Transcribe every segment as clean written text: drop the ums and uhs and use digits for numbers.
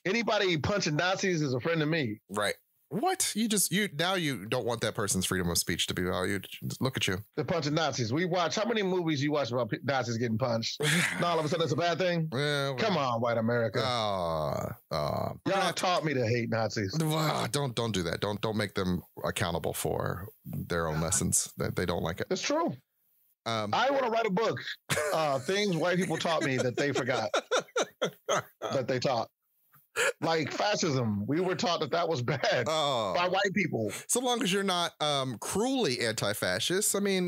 Anybody punching Nazis is a friend of me. Right. What? You don't want that person's freedom of speech to be valued. Just look at you. They're punching Nazis. How many movies you watch about Nazis getting punched? And all of a sudden it's a bad thing? Well, come on, white America. Y'all taught me to hate Nazis. Don't do that. Don't make them accountable for their own lessons. They don't like it. It's true. I want to write a book. Things white people taught me that they forgot that they taught. Like fascism, we were taught that was bad by white people. So long as you're not cruelly anti-fascist. I mean,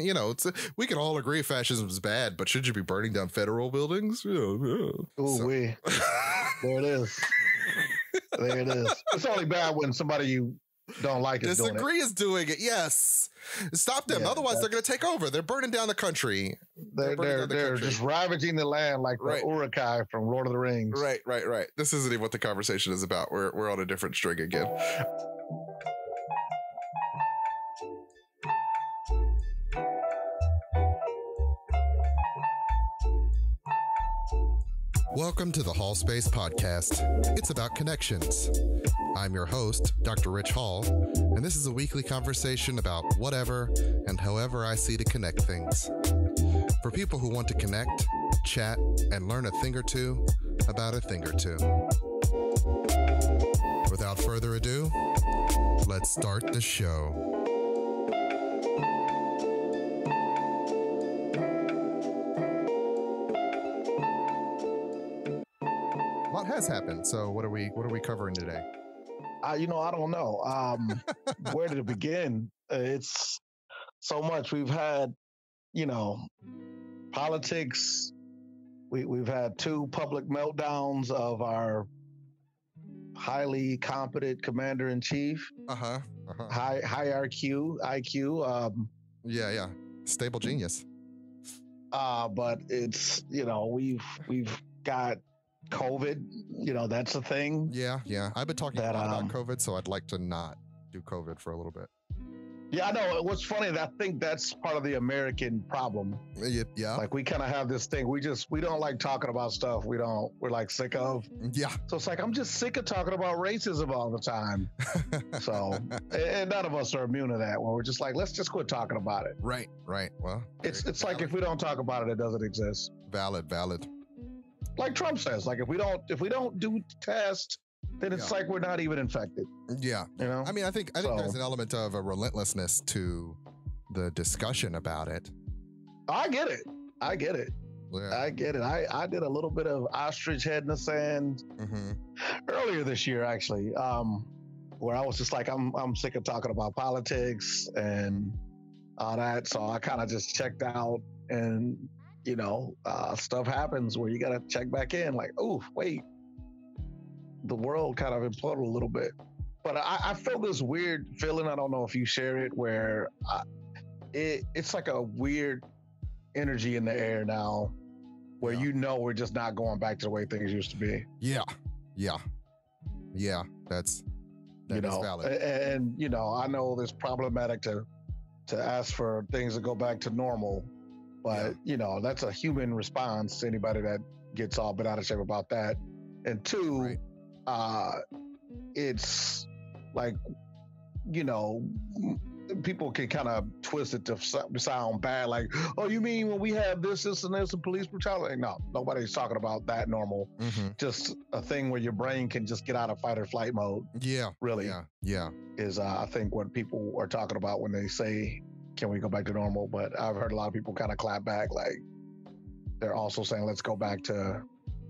we can all agree fascism is bad, but should you be burning down federal buildings? There it is. There it is. It's only bad when somebody you don't like is doing it. Disagree is doing it. Yes. Stop them. Otherwise, they're going to take over. They're burning down the country. They're just ravaging the land like the Uruk-hai from Lord of the Rings. Right. This isn't even what the conversation is about. We're on a different string again. Welcome to the Hallspace podcast. It's about connections. I'm your host, Dr. Rich Hall, and this is a weekly conversation about whatever and however I see to connect things. For people who want to connect, chat, and learn a thing or two about a thing or two. Without further ado, let's start the show. A lot has happened. So what are we covering today? I don't know. Where did it begin? It's so much. We've had, politics. We've had two public meltdowns of our highly competent commander in chief. High IQ. Yeah. Stable genius. But it's we've got COVID, that's a thing. Yeah. I've been talking a lot about COVID, so I'd like to not do COVID for a little bit. Yeah, I know. What's funny, I think that's part of the American problem. Yeah. Like we kind of have this thing. We don't like talking about stuff we're like sick of. Yeah. So it's like, I'm just sick of talking about racism all the time. So, and none of us are immune to that, where we're just like, let's just quit talking about it. Right. Well, it's like, if we don't talk about it, it doesn't exist. Valid. Like Trump says, like if we don't do test, then it's like we're not even infected. Yeah. I mean, I think there's an element of a relentlessness to the discussion about it. I get it. Yeah. I get it. I did a little bit of ostrich head in the sand earlier this year, actually, where I was just like, I'm sick of talking about politics and all that. So I kind of just checked out, and stuff happens where you got to check back in, like, oh, wait, the world kind of imploded a little bit. But I feel this weird feeling, I don't know if you share it, where it's like a weird energy in the air now, where we're just not going back to the way things used to be. Yeah, that is valid. And I know it's problematic to ask for things to go back to normal. But, that's a human response to anybody that gets all bent out of shape about that. And two, it's like, people can kind of twist it to sound bad. Like, oh, you mean when we have this, and this, and police brutality? No, nobody's talking about that normal. Just a thing where your brain can just get out of fight or flight mode. Yeah. Really. Yeah. Is, I think, what people are talking about when they say, can we go back to normal? But I've heard a lot of people kind of clap back, like they're also saying, let's go back to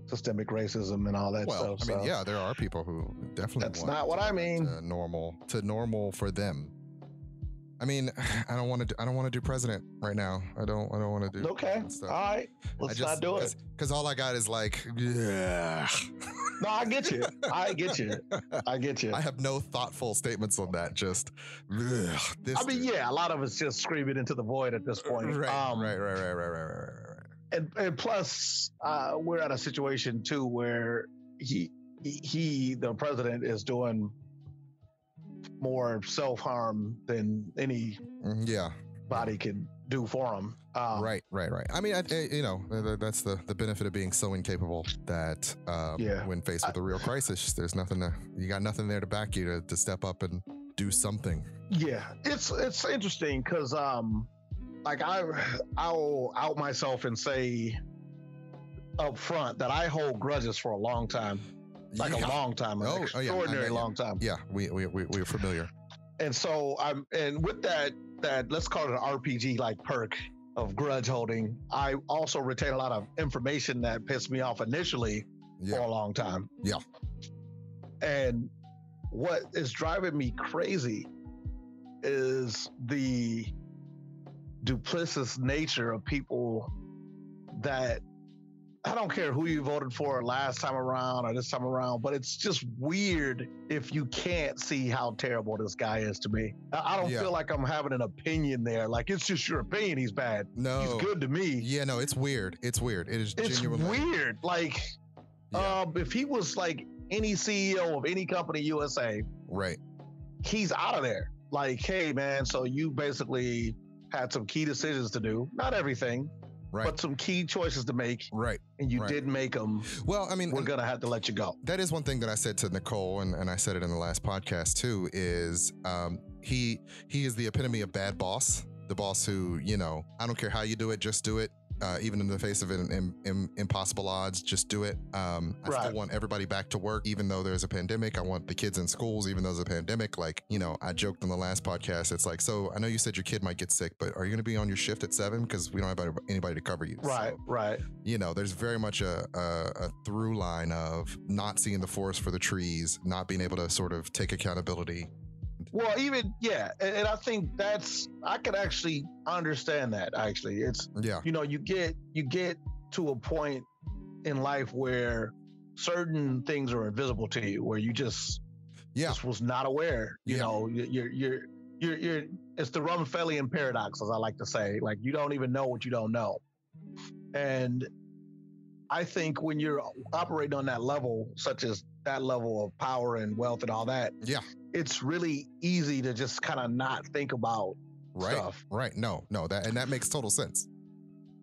systemic racism and all that stuff. I mean, there are people who definitely that's not what I mean. To normal for them. I mean, I don't want to do president right now. I don't want to do stuff. All right, let's not do it. Because all I got is like, yeah. No, I get you. I have no thoughtful statements on that. Just a lot of it's just screaming into the void at this point. Right. And plus, we're at a situation too where he, the president, is doing more self-harm than any body can do for him. Right. I mean, that's the benefit of being so incapable that when faced with a real crisis, there's you got nothing there to back you to step up and do something. Yeah, it's interesting because like I'll out myself and say up front that I hold grudges for a long time, like a long time, an extraordinary long time. Yeah, we're familiar. And so and with that let's call it an RPG like perk of grudge holding, I also retain a lot of information that pissed me off initially for a long time. Yeah. And what is driving me crazy is the duplicitous nature of people that I don't care who you voted for last time around or this time around, but it's just weird if you can't see how terrible this guy is to me. I don't feel like I'm having an opinion there. Like, it's just your opinion he's bad. No. He's good to me. Yeah, no, it's weird. It's weird. It is genuinely weird. Like, if he was like any CEO of any company USA, right, he's out of there. Like, hey, man, so you basically had some key decisions to do. Not everything. Right. But some key choices to make. Right. And you didn't make them. Well, I mean, we're going to have to let you go. That is one thing that I said to Nicole, and I said it in the last podcast too, is he is the epitome of bad boss. The boss who, I don't care how you do it, just do it. Even in the face of impossible odds, just do it. I still want everybody back to work, even though there's a pandemic. I want the kids in schools, even though there's a pandemic. Like, I joked in the last podcast. It's like, so I know you said your kid might get sick, but are you going to be on your shift at 7? Because we don't have anybody to cover you. Right, so, right. There's very much a through line of not seeing the forest for the trees, not being able to sort of take accountability. Well, and I think I could actually understand that. Actually, it's you get to a point in life where certain things are invisible to you, where you just was not aware. You know, you're it's the Rumfellian paradox, as I like to say. Like, you don't even know what you don't know, and I think when you're operating on that level, such as that level of power and wealth and all that, it's really easy to just kind of not think about stuff. Right. No, that makes total sense.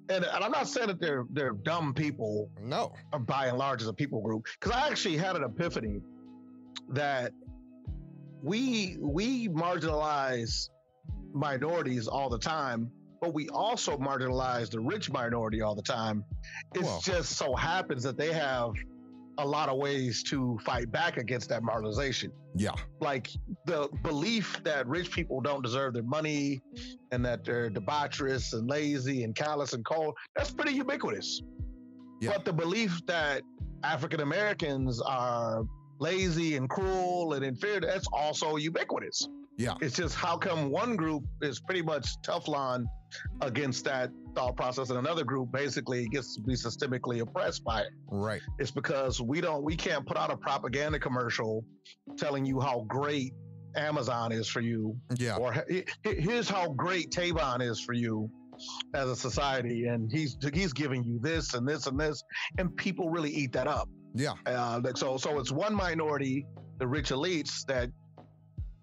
And I'm not saying that they're dumb people. No. By and large as a people group. Because I actually had an epiphany that we marginalize minorities all the time, but we also marginalize the rich minority all the time. It's just so happens that they have a lot of ways to fight back against that marginalization. Yeah. Like the belief that rich people don't deserve their money and that they're debaucherous and lazy and callous and cold, that's pretty ubiquitous. Yeah. But the belief that African Americans are lazy and cruel and inferior, that's also ubiquitous. Yeah. It's just how come one group is pretty much Teflon against that thought process and another group basically gets to be systemically oppressed by it. Right. It's because we can't put out a propaganda commercial telling you how great Amazon is for you. Yeah. Or here's how great Tavon is for you as a society. And he's giving you this and this and this. And people really eat that up. Yeah. So it's one minority, the rich elites, that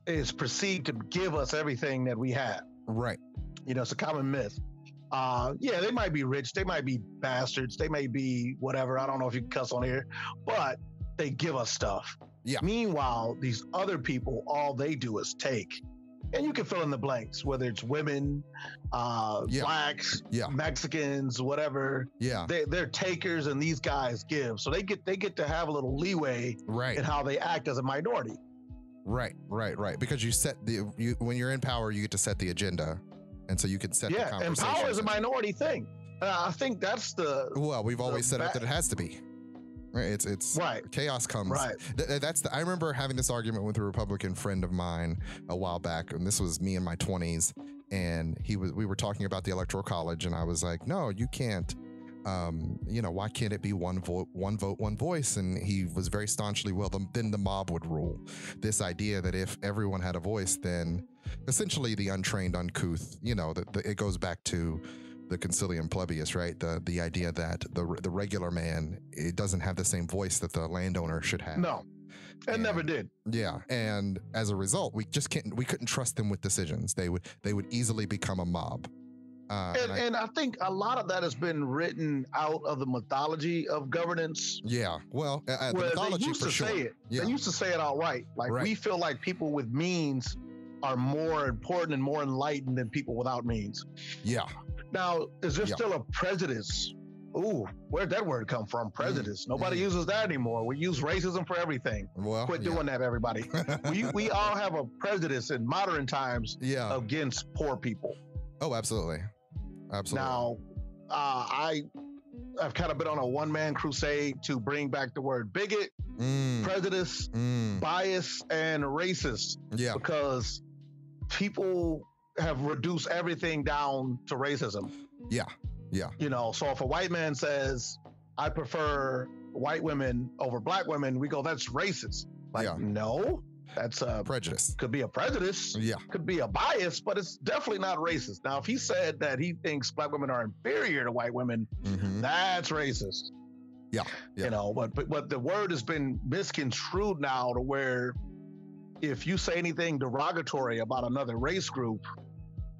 is perceived to give us everything that we have. Right. It's a common myth. They might be rich. They might be bastards. They may be whatever. I don't know if you can cuss on here, but they give us stuff. Yeah. Meanwhile, these other people, all they do is take. And you can fill in the blanks, whether it's women, blacks, Mexicans, whatever. Yeah. They're takers and these guys give. So they get to have a little leeway in how they act as a minority. Right. Because when you're in power, you get to set the agenda. And so you can set the conversation. And power is a minority thing. I think that's we've always set up that it has to be. Right. It's right. Chaos comes. Right. I remember having this argument with a Republican friend of mine a while back, and this was me in my 20s. And we were talking about the Electoral College, and I was like, no, you can't. Why can't it be one vote, one voice? And he was very staunchly, then the mob would rule. This idea that if everyone had a voice, then essentially the untrained, uncouth, it goes back to the concilium plebeius, right? The idea that the regular man, it doesn't have the same voice that the landowner should have. No, it never did. Yeah, and as a result, we couldn't trust them with decisions. They would easily become a mob. And I think a lot of that has been written out of the mythology of governance. Yeah, well, the mythology they used for to sure. say it. Yeah. They used to say it outright. Like we feel like people with means are more important and more enlightened than people without means. Yeah. Now, is there still a prejudice? Ooh, where'd that word come from? Prejudice. Nobody uses that anymore. We use racism for everything. Well, quit doing that, everybody. we all have a prejudice in modern times against poor people. Oh, absolutely. Absolutely. Now, I've kind of been on a one-man crusade to bring back the word bigot, prejudice, bias, and racist. Yeah. Because people have reduced everything down to racism. Yeah. Yeah. You know, so if a white man says, I prefer white women over black women, we go, that's racist. Like, no, that's a prejudice. Could be a prejudice. Yeah. Could be a bias, but it's definitely not racist. Now, if he said that he thinks black women are inferior to white women, that's racist. Yeah. You know, but the word has been misconstrued now to where if you say anything derogatory about another race group,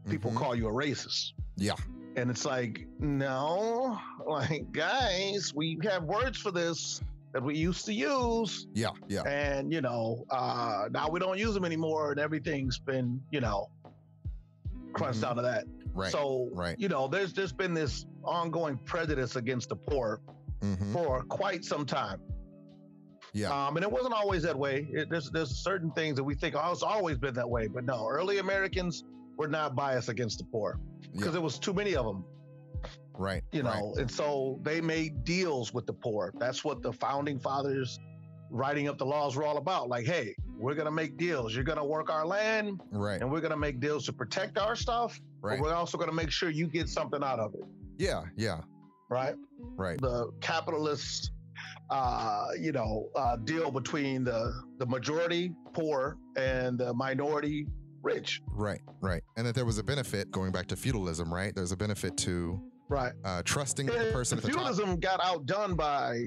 people call you a racist. Yeah. And it's like, no, like, guys, we have words for this that we used to use. Yeah, yeah. And, you know, now we don't use them anymore and everything's been, you know, crunched down to that. Right. So, you know, there's been this ongoing prejudice against the poor for quite some time. Yeah. And it wasn't always that way. There's certain things that we think, oh, it's always been that way. But no, early Americans were not biased against the poor because there was too many of them. Right. You know, and so they made deals with the poor. That's what the founding fathers writing up the laws were all about. Like, hey, we're going to make deals. You're going to work our land. Right. And we're going to make deals to protect our stuff. Right. But we're also going to make sure you get something out of it. Yeah. Yeah. Right. Right. The capitalist, deal between the majority poor and the minority rich. Right. Right. And that there was a benefit going back to feudalism, right? There's a benefit to trusting the person at the top. Feudalism got outdone by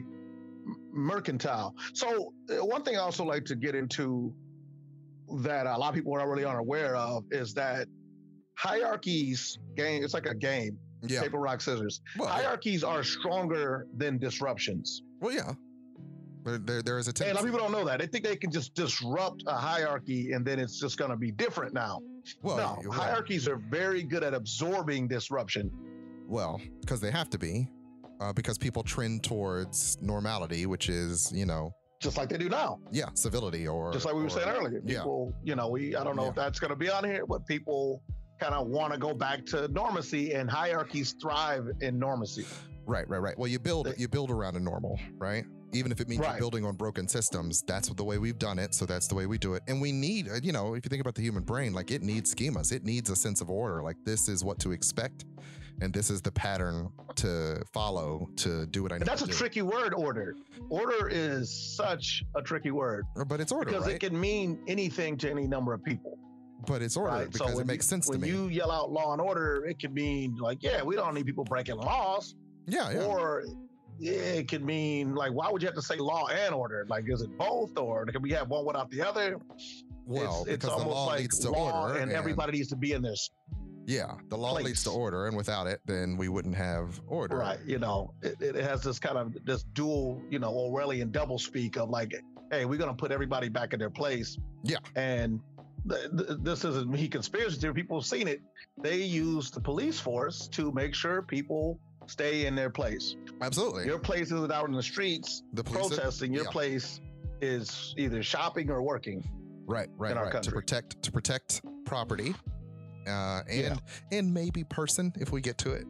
mercantile. So one thing I also like to get into that a lot of people are really unaware of is that hierarchies it's like a game. Yeah. Paper, rock, scissors. Well, hierarchies are stronger than disruptions. Well, yeah. There is a tendency. And a lot of people don't know that. They think they can just disrupt a hierarchy and then it's just going to be different now. Well, no, hierarchies are very good at absorbing disruption. Well, because they have to be, because people trend towards normality, which is, you know, just like they do now. Yeah, civility or just like we were saying earlier. People, you know, I don't know if that's going to be on here, but people kind of want to go back to normacy, and hierarchies thrive in normacy. Right. Well, you build around a normal, right? Even if it means you're building on broken systems, that's the way we've done it. So that's the way we do it. And we need, you know, if you think about the human brain, like it needs schemas. It needs a sense of order. Like this is what to expect. And this is the pattern to follow to do what I need to do. That's a tricky word, order. Order is such a tricky word. But it's order, because it can mean anything to any number of people. But it's order because it makes sense to me. When you yell out law and order, it can mean like, yeah, we don't need people breaking laws. Yeah. Or it could mean like, why would you have to say law and order? Like, is it both, or can we have one without the other? Well, it's almost the law like leads to law order, and everybody needs to be in this. Yeah, the law leads to order, and without it, then we wouldn't have order. Right. You know, it has this kind of this dual, you know, Orwellian double speak of like, hey, we're going to put everybody back in their place. Yeah. And this isn't me conspiracy theory. People have seen it. They use the police force to make sure people stay in their place. Absolutely. Your place isn't out in the streets protesting. Your place is either shopping or working. Right. To protect property. And maybe person if we get to it.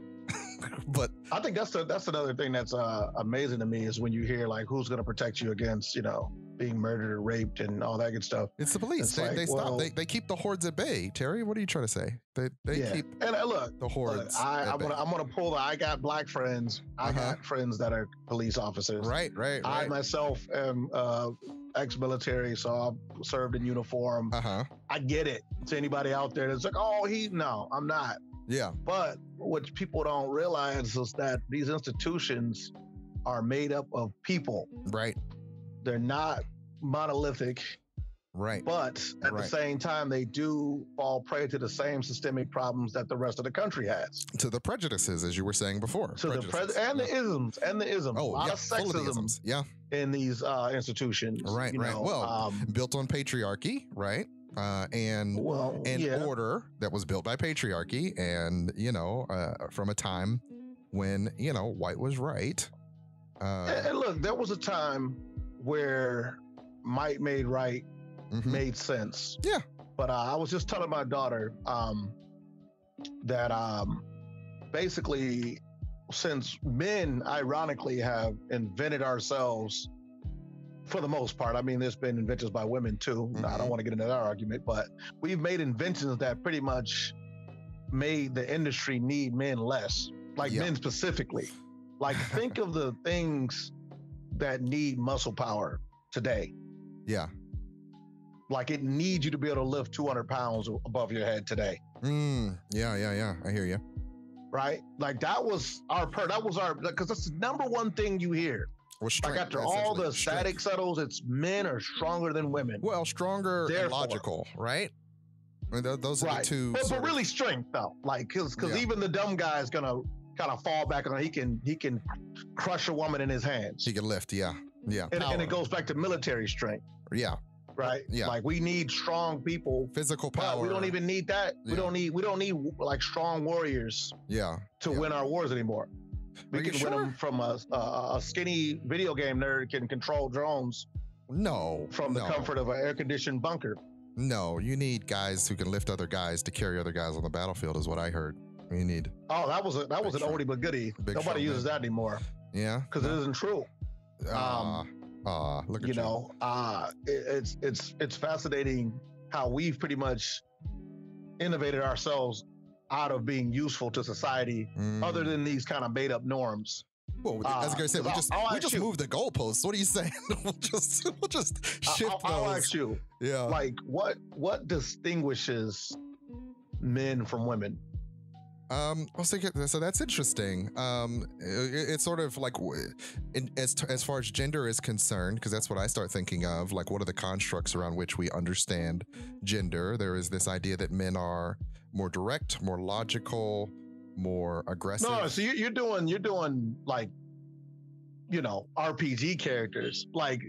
But I think that's another thing that's amazing to me is when you hear like who's going to protect you against, you know, being murdered or raped and all that good stuff. It's the police. They stop. They keep the hordes at bay. Terry, what are you trying to say? They keep and look the hordes. I'm gonna pull the. I got black friends. I got friends that are police officers. Right. I myself am ex-military, so I've served in uniform. I get it. To anybody out there that's like, oh, no, I'm not. Yeah. But what people don't realize is that these institutions are made up of people. Right. They're not monolithic. Right. But at the same time, they do fall prey to the same systemic problems that the rest of the country has. To the prejudices, as you were saying before. To the the isms. A lot of sexism in these institutions. Right, right. Well, built on patriarchy, right? And order that was built by patriarchy and, from a time when, white was right. And look, there was a time where might made right made sense. Yeah. But I was just telling my daughter that basically, since men ironically have invented ourselves for the most part, I mean, there's been inventions by women too. I don't want to get into that argument, but we've made inventions that pretty much made the industry need men less, like men specifically. Like, think of the things that need muscle power today. Yeah. Like, it needs you to be able to lift 200 pounds above your head today. Yeah. I hear you. Right? Like, that was our, because that's the number one thing you hear. Like, after all the static settles, it's men are stronger than women. Well, stronger and logical, right? I mean, those are the two. But really strength, though. Like, because even the dumb guy is going to kind of fall back on, he can crush a woman in his hands. He can lift, yeah. And it goes back to military strength. Yeah. Right. Yeah. Like, we need strong people, physical power. We don't even need that. We don't need like strong warriors. To win our wars anymore. We can win them from a skinny video game nerd can control drones. From the comfort of an air conditioned bunker. No, you need guys who can lift other guys to carry other guys on the battlefield, is what I heard. You need. Oh, that was an oldie but goodie. Nobody uses that anymore. Yeah, because it isn't true. Look at you. It's fascinating how we've pretty much innovated ourselves out of being useful to society, other than these kind of made up norms. Well, as I said, we just moved the goalposts. What are you saying? we'll just shift those. I'll ask you. Yeah. Like, what distinguishes men from women? So that's interesting. It's sort of like, as far as gender is concerned, because that's what I start thinking of. Like, what are the constructs around which we understand gender? There is this idea that men are more direct, more logical, more aggressive. No, so you're doing like, RPG characters, like,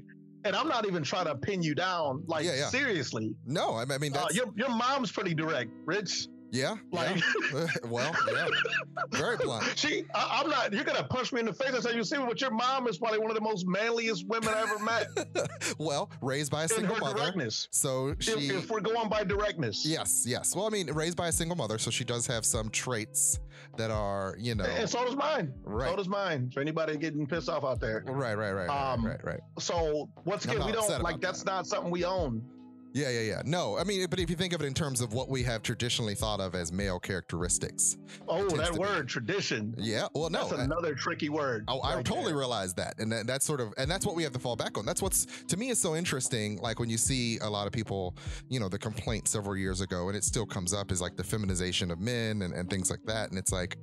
and I'm not even trying to pin you down, like, seriously. No, I mean, that's... your mom's pretty direct, Rich. Yeah. Like, well, yeah. Very blunt. I'm not, you're going to punch me in the face and say, you see, but your mom is probably one of the most manliest women I ever met. Well, raised by a single mother. Directness. So if we're going by directness. Yes. Well, I mean, raised by a single mother, so she does have some traits that are, And so does mine. Right. So does mine. For anybody getting pissed off out there. Right. So once again, we don't, like, that's not something we own. Yeah. No, I mean, but if you think of it in terms of what we have traditionally thought of as male characteristics. Oh, that word, tradition. Yeah, well, no. That's another tricky word. Oh, I totally realize that. And that's sort of, and that's what we have to fall back on. That's what's, to me, is so interesting. Like, when you see a lot of people, the complaint several years ago, and it still comes up, is like the feminization of men and things like that. And it's like,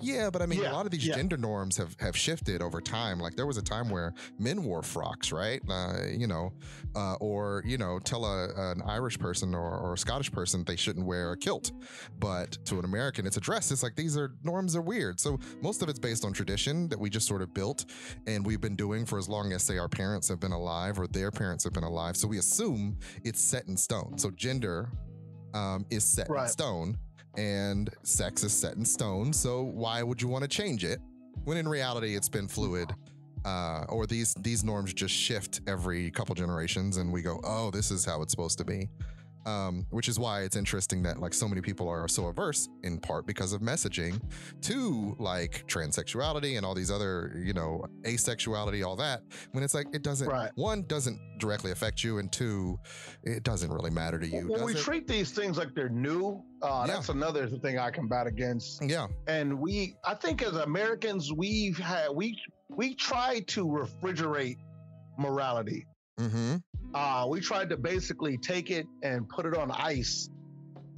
but I mean, a lot of these gender norms have shifted over time. Like, there was a time where men wore frocks, right? Or tell an Irish person or a Scottish person they shouldn't wear a kilt, but to an American it's a dress. It's like, these norms are weird. So most of it's based on tradition that we just sort of built and we've been doing for as long as, say, our parents have been alive or their parents have been alive. So we assume it's set in stone. So gender is set in stone and sex is set in stone. So why would you want to change it when in reality it's been fluid? Or these norms just shift every couple generations and we go, oh, this is how it's supposed to be. Which is why it's interesting that, like, so many people are so averse, in part because of messaging, to like transsexuality and all these other, asexuality, all that, when it's like, it doesn't, one, doesn't directly affect you, and two, it doesn't really matter to you. When we treat these things like they're new, that's another thing I combat against. Yeah. And I think as Americans, we tried to refrigerate morality. We tried to basically take it and put it on ice,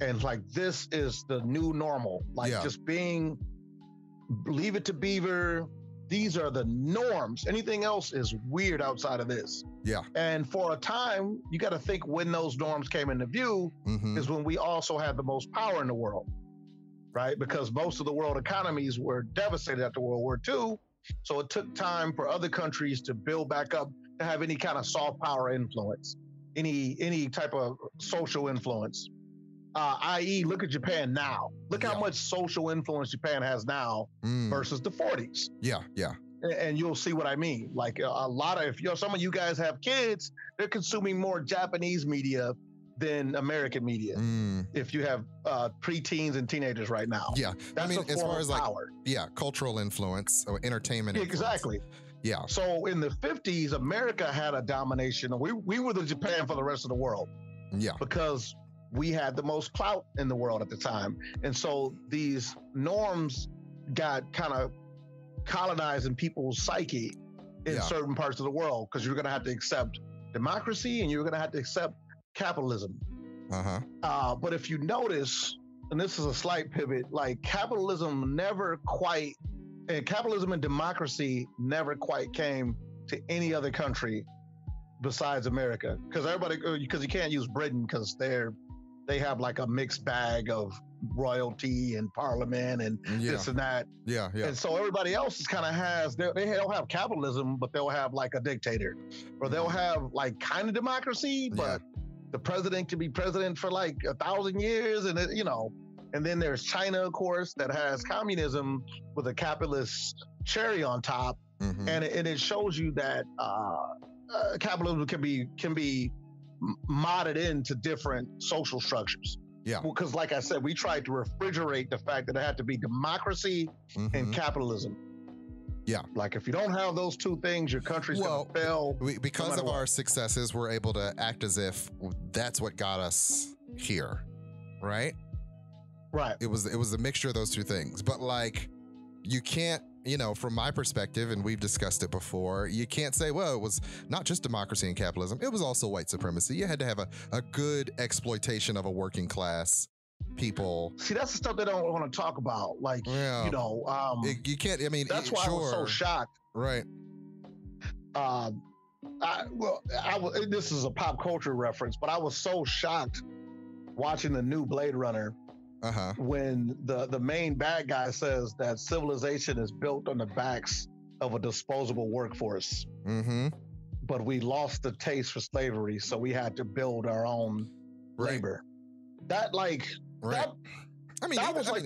and like, this is the new normal. Like, just leave it to Beaver, these are the norms. Anything else is weird outside of this. Yeah. And for a time, you got to think when those norms came into view is when we also had the most power in the world, right? Because most of the world economies were devastated after World War II. So it took time for other countries to build back up to have any kind of soft power influence, any type of social influence. I.e., look at Japan now. Look how much social influence Japan has now versus the 40s. Yeah, yeah. And you'll see what I mean. Like a lot of, if some of you guys have kids, they're consuming more Japanese media than American media. If you have preteens and teenagers right now. Yeah. That's as far as power. Cultural influence or entertainment influence. Exactly. Yeah. So in the 50s, America had a domination. We were the Japan for the rest of the world. Yeah. Because we had the most clout in the world at the time. And so these norms got kind of colonized in people's psyche in certain parts of the world, because you're going to have to accept democracy and you're going to have to accept capitalism. But if you notice, and this is a slight pivot, like capitalism and democracy never quite came to any other country besides America. Because you can't use Britain because they have like a mixed bag of royalty and parliament and this and that. Yeah. And so everybody else is kind of they don't have capitalism, but they'll have like a dictator, or they'll have like kind of democracy, but the president can be president for like 1,000 years. And and then there's China, of course, that has communism with a capitalist cherry on top. And it shows you that capitalism can be modded into different social structures. Yeah. Because like I said, we tried to refrigerate the fact that it had to be democracy and capitalism. Yeah. Like if you don't have those two things, your country's going to fail. Because of our successes, we're able to act as if that's what got us here. Right? Right. It was a mixture of those two things. But like, you can't, from my perspective, and we've discussed it before, you can't say, well, it was not just democracy and capitalism. It was also white supremacy. You had to have a good exploitation of a working class people. See, that's the stuff they don't want to talk about. Like, you can't, that's why I was so shocked. Right. This is a pop culture reference, but I was so shocked watching the new Blade Runner when the main bad guy says that civilization is built on the backs of a disposable workforce. But we lost the taste for slavery, so we had to build our own labor. That was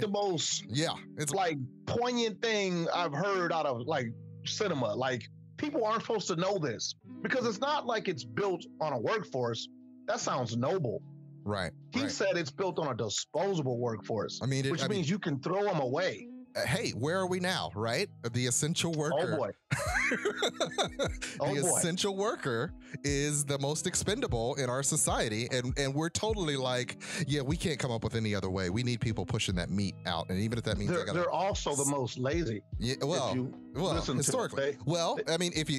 the most it's like poignant thing I've heard out of like cinema. Like, people aren't supposed to know this, because it's not like it's built on a workforce. That sounds noble. Right. He said it's built on a disposable workforce, which means you can throw them away. Hey, where are we now, right? The essential worker. Oh, boy. Essential worker is the most expendable in our society. And we're totally like, we can't come up with any other way. We need people pushing that meat out. And even if that means they're also the most lazy. Yeah, historically. If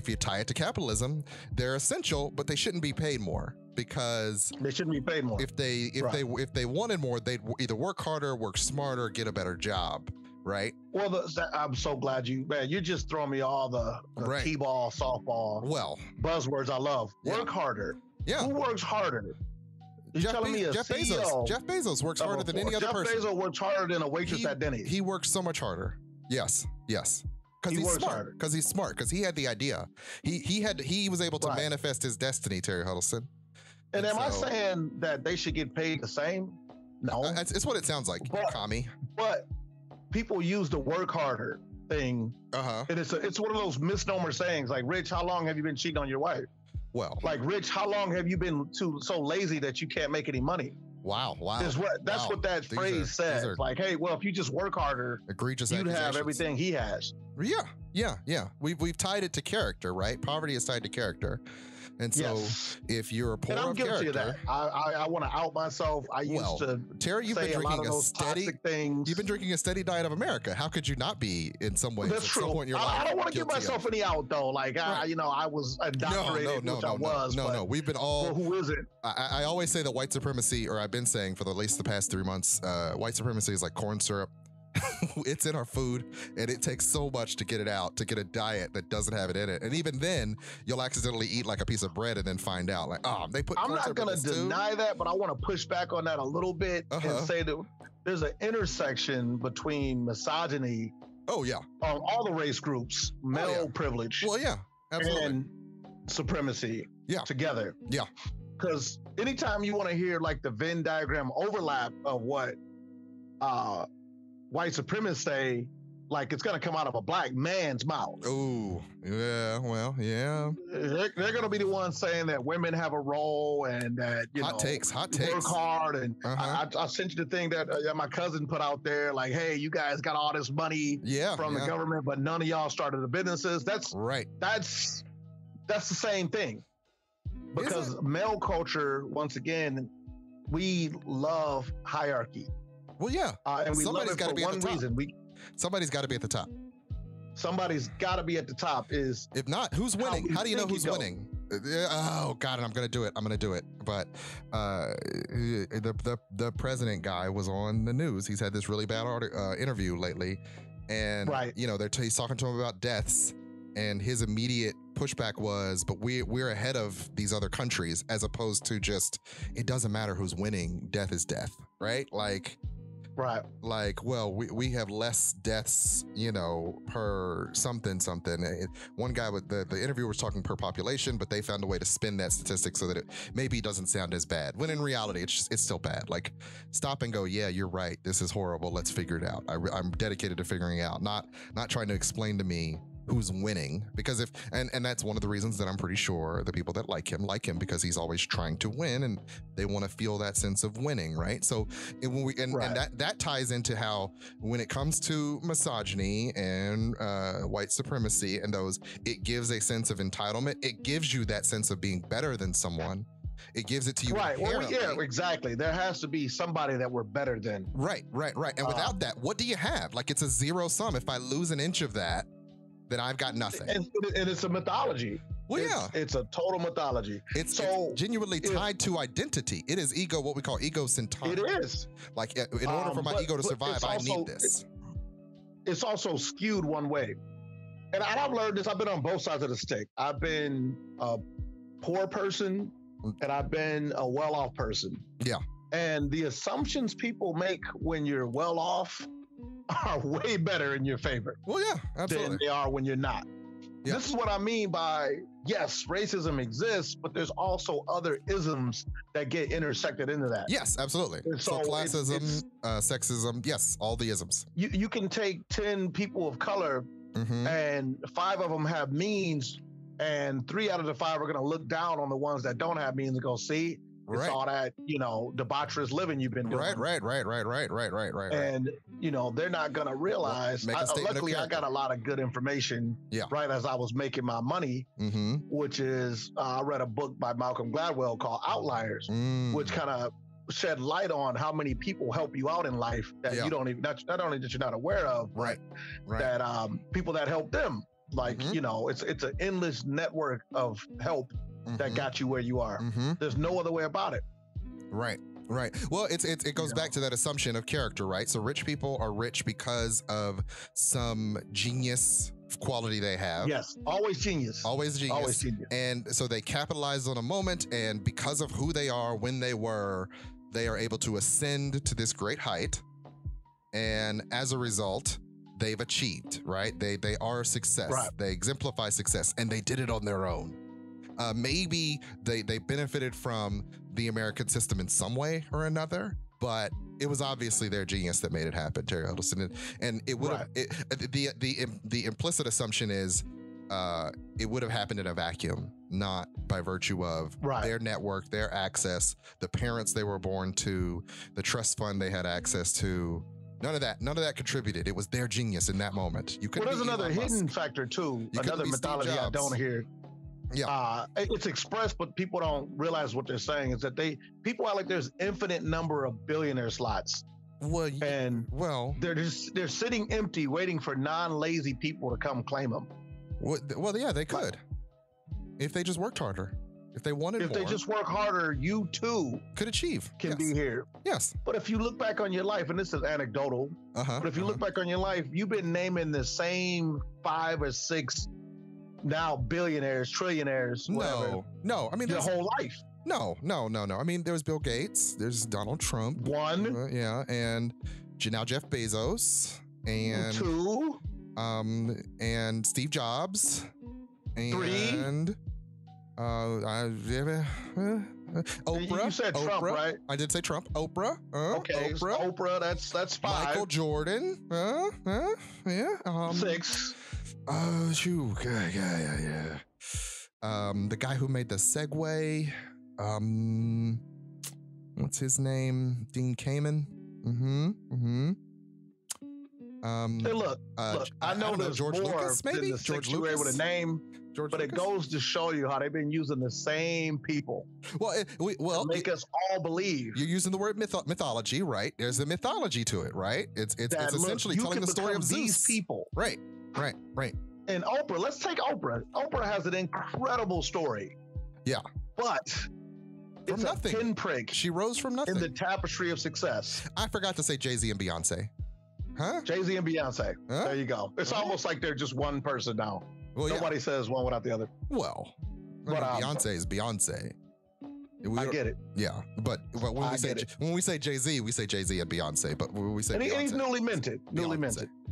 you tie it to capitalism, they're essential, but they shouldn't be paid more. Because they shouldn't be paid more. If they wanted more, they'd either work harder, work smarter, get a better job, right? Well, I'm so glad you just throwing me all the t-ball, softball, buzzwords I love. Work harder. Yeah. Who works harder? You're telling me Jeff Bezos works harder than any other person. Jeff Bezos works harder than a waitress at Denny's. He works so much harder. Yes. Because he's smart. Because he's smart. Because he had the idea. He was able to manifest his destiny, Terry Huddleston. And am I saying that they should get paid the same? No. It's what it sounds like, commie. But people use the work harder thing. And it's one of those misnomer sayings, like, Rich, how long have you been cheating on your wife? Well. Like, Rich, how long have you been so lazy that you can't make any money? Wow. That's what that phrase says. Like, hey, well, if you just work harder, egregious you'd have everything he has. Yeah. We've tied it to character, right? Poverty is tied to character. And so if you're a poor and I'm guilty of that. I want to out myself. Terry, you've been drinking you've been drinking a steady diet of America. How could you not be in some ways? That's true. I don't want to give myself any out though. Like I was indoctrinated, which I was. No. We've been all. Well, who is it? I always say that white supremacy, or I've been saying for at least the past 3 months, white supremacy is like corn syrup It's in our food, and it takes so much to get it out, to get a diet that doesn't have it in it. And even then, you'll accidentally eat like a piece of bread and then find out, like, oh, they put. I'm not going to deny that, but I want to push back on that a little bit and say that there's an intersection between misogyny. Oh yeah. On all the race groups, male privilege. Well, yeah, absolutely. And supremacy. Yeah. Together. Yeah. Because anytime you want to hear like the Venn diagram overlap of what white supremacists say, like it's going to come out of a black man's mouth. Oh, yeah. Well, yeah. They're going to be the ones saying that women have a role and that, hot takes. Work hard. And I sent you the thing that my cousin put out there, like, hey, you guys got all this money from the government, but none of y'all started the businesses. That's right. That's the same thing. Because male culture, once again, we love hierarchy. Well, yeah. And we love it for one reason. Somebody's got to be at the top. Somebody's got to be at the top. If not, who's winning? How do you know who's winning? Oh, God, and I'm going to do it. But the president guy was on the news. He's had this really bad interview lately. And, he's talking to him about deaths. And his immediate pushback was, but we're ahead of these other countries, as opposed to just, it doesn't matter who's winning, death is death, right? Well, we have less deaths, per something. One guy with the interviewer was talking per population, but they found a way to spin that statistic so that it maybe doesn't sound as bad. When in reality, it's still bad. Like, stop and go, yeah, you're right. This is horrible. Let's figure it out. I'm dedicated to figuring it out, not trying to explain to me who's winning, because and that's one of the reasons that I'm pretty sure the people that like him because he's always trying to win, and they want to feel that sense of winning, right? So and that ties into how, when it comes to misogyny and white supremacy and those, it gives a sense of entitlement. It gives you that sense of being better than someone. It gives it to you. Right. Well, yeah, exactly. There has to be somebody that we're better than. Right. And without that, what do you have? Like, it's a zero sum. If I lose an inch of that, then I've got nothing. And it's a mythology. Well, it's a total mythology. It's genuinely tied to identity. It is ego, what we call egocentric. It is. Like, in order for my ego to survive, I need this. It's also skewed one way. And I've learned this. I've been on both sides of the stick. I've been a poor person and I've been a well-off person. Yeah. And the assumptions people make when you're well off are way better in your favor. Well, yeah, absolutely. Than they are when you're not. Yeah. This is what I mean by, yes, racism exists, but there's also other isms that get intersected into that. Yes, absolutely. So classism, sexism, yes, all the isms. You can take 10 people of color and 5 of them have means, and 3 out of the 5 are going to look down on the ones that don't have means and go, see, it's all that, debaucherous living you've been doing. Right. And, they're not going to realize. Luckily, I got a lot of good information right as I was making my money, which is, I read a book by Malcolm Gladwell called Outliers, which kind of shed light on how many people help you out in life that you don't even, not only that you're not aware of, that people that help them. Like, it's an endless network of help that got you where you are. There's no other way about it. Right. Well, it goes back to that assumption of character, right? So rich people are rich because of some genius quality they have. Yes, always genius. And so they capitalize on a moment, and because of who they are, when they are able to ascend to this great height. And as a result, they've achieved, right? They are a success. Right. They exemplify success, and they did it on their own. Maybe they benefited from the American system in some way or another, but it was obviously their genius that made it happen, Terry Huddleston. And it would have, the implicit assumption is it would have happened in a vacuum, not by virtue of their network, their access, the parents they were born to, the trust fund they had access to. None of that contributed. It was their genius in that moment. There's another hidden factor too, another mythology I don't hear. Yeah, it's expressed, but people don't realize what they're saying. Is that people are like there's infinite number of billionaire slots. Well, they're sitting empty, waiting for non-lazy people to come claim them. Well, yeah, they could if they just worked harder. If they wanted more. If they just work harder, you too could achieve. Can be here. Yes. But if you look back on your life, and this is anecdotal, but if you look back on your life, you've been naming the same 5 or 6 now billionaires, trillionaires, whatever. No. I mean, your whole life. No. I mean, there's Bill Gates, there's Donald Trump. 1. And now Jeff Bezos. And 2. And Steve Jobs. And 3. Oprah. You said Oprah. Trump, right? I did say Trump. Oprah. Okay. Oprah. That's 5. Michael Jordan. 6. Yeah. The guy who made the Segway. What's his name? Dean Kamen. Hey, look. I know there's George more Lucas, maybe than the George 6 you were able to name. But it goes to show you how they've been using the same people. To make us all believe. You're using the word mythology, right? There's a mythology to it, right? It's essentially telling the story of Zeus. These people. Right. And Oprah, let's take Oprah. Oprah has an incredible story. Yeah. But it's a pinprick. She rose from nothing. In the tapestry of success. I forgot to say Jay-Z and Beyonce. Jay-Z and Beyonce. There you go. It's almost like they're just one person now. Nobody says one without the other. Well, Beyonce is Beyonce. I get it. Yeah, but when we say Jay-Z, we say Jay-Z and Beyonce. But when we say and Beyonce, he's newly minted.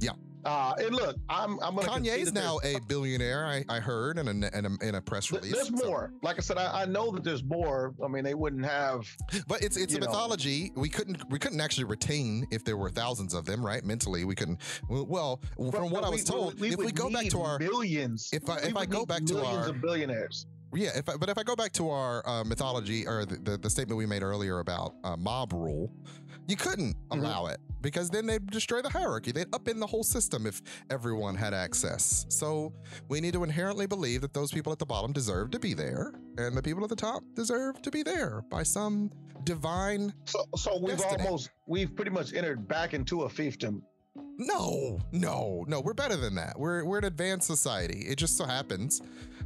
Yeah. And look, I'm gonna. Kanye's now a billionaire. I heard in a press release. There's more. Like I said, I know that there's more. I mean, they wouldn't have. But it's a mythology. We couldn't actually retain if there were thousands of them, right? Mentally, we couldn't. Well, from what I was told, if we go back to our billions, if I go back to our billionaires. Yeah, if I go back to our mythology or the statement we made earlier about mob rule, you couldn't allow it because then they'd destroy the hierarchy. They'd upend the whole system if everyone had access. So we need to inherently believe that those people at the bottom deserve to be there, and the people at the top deserve to be there by some divine. So we've pretty much entered back into a fiefdom. No, we're better than that. We're an advanced society. It just so happens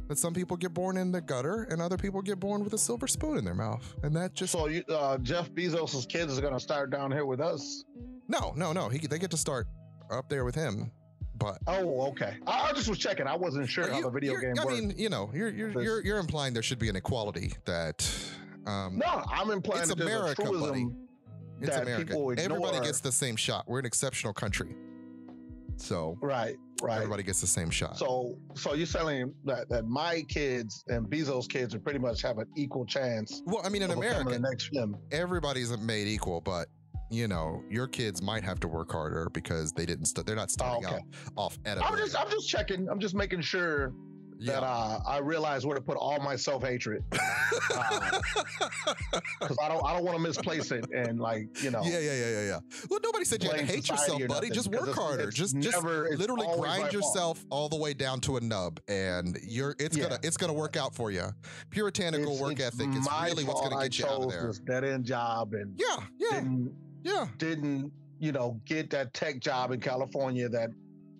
that some people get born in the gutter and other people get born with a silver spoon in their mouth. And that just... So Jeff Bezos' kids are going to start down here with us? No. They get to start up there with him. But okay. I just was checking. I wasn't sure how the video game worked. I mean, you're implying there should be an equality that... no, I'm implying that America, there's a truism buddy. It's America. Everybody gets the same shot. We're an exceptional country. So right. Everybody gets the same shot. So you're saying that my kids and Bezos' kids are pretty much have an equal chance. Well, I mean, in America, the next film. Everybody's made equal, but your kids might have to work harder because they're not starting out off at a. I'm just checking. I'm just making sure that I realize where to put all my self-hatred, because I don't want to misplace it and Yeah. Well, nobody said you had to hate yourself, buddy. Just work harder. Just literally grind yourself all the way down to a nub, and it's gonna work out for you. Puritanical work ethic is really what's gonna get you out of there. This dead-end job and didn't get that tech job in California that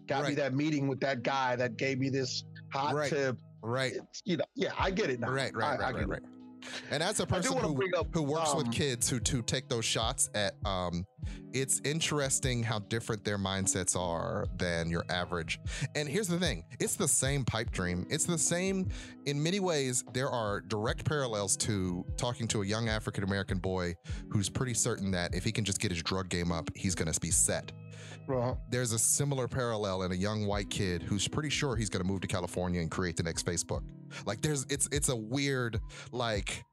got me that meeting with that guy that gave me this hot tip. Right. I get it now. Right. And as a person who works with kids who take those shots at, it's interesting how different their mindsets are than your average. And here's the thing. It's the same pipe dream. It's the same, in many ways, there are direct parallels to talking to a young African-American boy who's pretty certain that if he can just get his drug game up, he's going to be set. There's a similar parallel in a young white kid who's pretty sure he's going to move to California and create the next Facebook. Like it's a weird, like,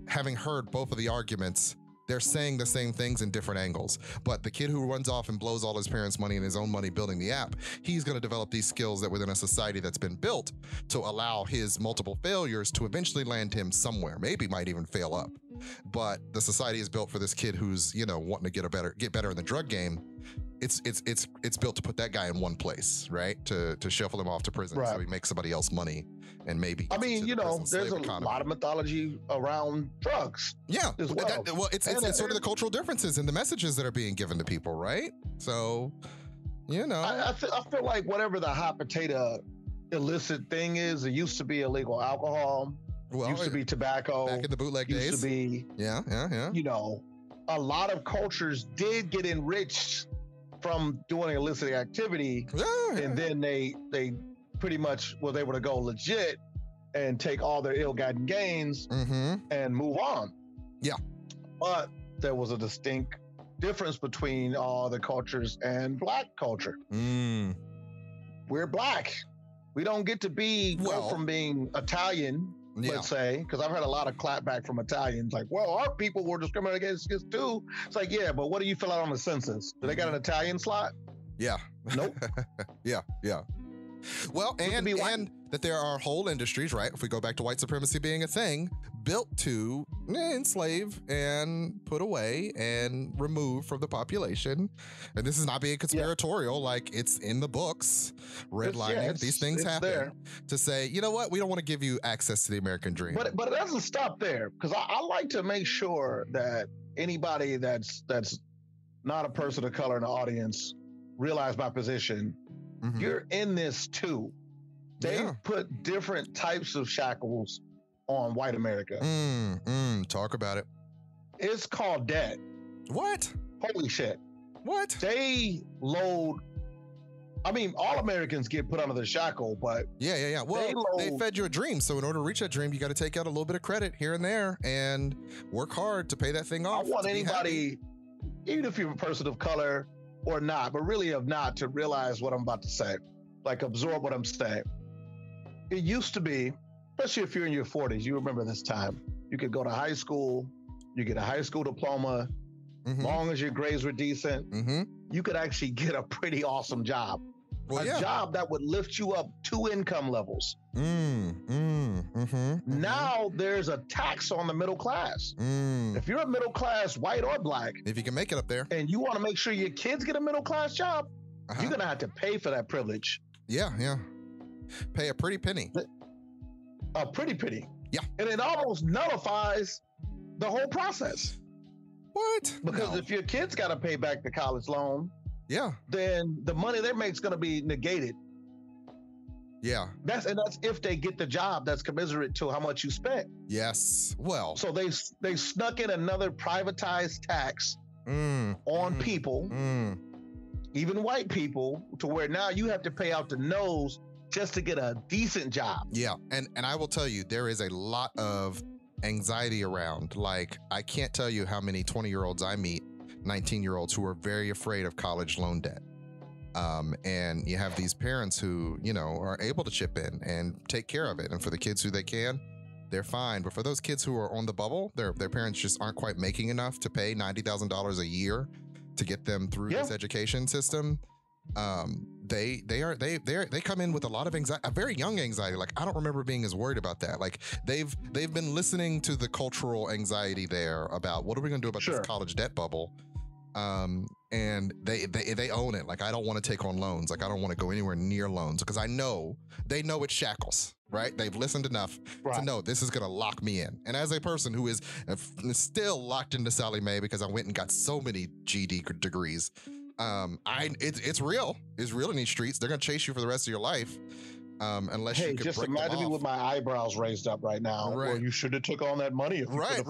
having heard both of the arguments, they're saying the same things in different angles. But the kid who runs off and blows all his parents' money and his own money building the app, he's going to develop these skills that within a society that's been built to allow his multiple failures to eventually land him somewhere. Maybe might even fail up. But the society is built for this kid who's, wanting to get better in the drug game. It's built to put that guy in one place, right? To shuffle him off to prison so he makes somebody else money and maybe. I mean, there's a lot of mythology around drugs. Yeah, it's sort of the cultural differences in the messages that are being given to people, right? So, I feel like whatever the hot potato illicit thing is, it used to be illegal alcohol. Well, used to be tobacco. Back in the bootleg days. Used to be, yeah. You know, a lot of cultures did get enriched from doing illicit activity, and then they pretty much was able to go legit and take all their ill-gotten gains and move on. Yeah. But there was a distinct difference between all the cultures and Black culture. We're Black. We don't get to go from being Italian, let's say, because I've had a lot of clapback from Italians, like, well, our people were discriminated against too. It's like, yeah, but what do you fill out on the census? Do they got an Italian slot? Yeah. Nope. yeah. Well, and that there are whole industries, right? If we go back to white supremacy being a thing, built to enslave and put away and remove from the population. And this is not being conspiratorial, like it's in the books, redlining. These things happen there. To say, you know what, we don't want to give you access to the American dream. But it doesn't stop there, because I like to make sure that anybody that's not a person of color in the audience realize my position. You're in this too. They put different types of shackles on white America. Talk about it. It's called debt. What? Holy shit. What? They load. I mean, all Americans get put under the shackle, but yeah. Well, they fed you a dream, so in order to reach that dream, you got to take out a little bit of credit here and there and work hard to pay that thing off. I want anybody, even if you're a person of color or not, but really of not, to realize what I'm about to say, like absorb what I'm saying. It used to be, especially if you're in your 40s, you remember this time, you could go to high school, you get a high school diploma, long as your grades were decent, you could actually get a pretty awesome job. Well, a job that would lift you up 2 income levels. Now there's a tax on the middle class. If you're a middle class, white or Black, if you can make it up there, and you want to make sure your kids get a middle class job, you're gonna have to pay for that privilege. Yeah. Pay a pretty penny. A pretty penny. Yeah. And it almost nullifies the whole process. What? Because if your kids got to pay back the college loan, then the money they make is going to be negated. Yeah. That's if they get the job that's commensurate to how much you spent. Yes. Well. So they snuck in another privatized tax on people, even white people, to where now you have to pay out the nose just to get a decent job. Yeah. And I will tell you, there is a lot of anxiety around. Like, I can't tell you how many 20-year-olds I meet, 19-year-olds who are very afraid of college loan debt. And you have these parents who, are able to chip in and take care of it. And for the kids who they can, they're fine. But for those kids who are on the bubble, their parents just aren't quite making enough to pay $90,000 a year to get them through this education system. They come in with a lot of anxiety, a very young anxiety. Like, I don't remember being as worried about that. Like, they've been listening to the cultural anxiety there about what are we going to do about this college debt bubble. And they own it. Like, I don't want to take on loans. Like, I don't want to go anywhere near loans, because they know it's shackles, right? They've listened enough to know this is going to lock me in. And as a person who is still locked into Sally Mae because I went and got so many GD degrees, it's real. It's real in these streets. They're gonna chase you for the rest of your life, unless you can just break imagine me with my eyebrows raised up right now. Well, you should have took on that money. If you right.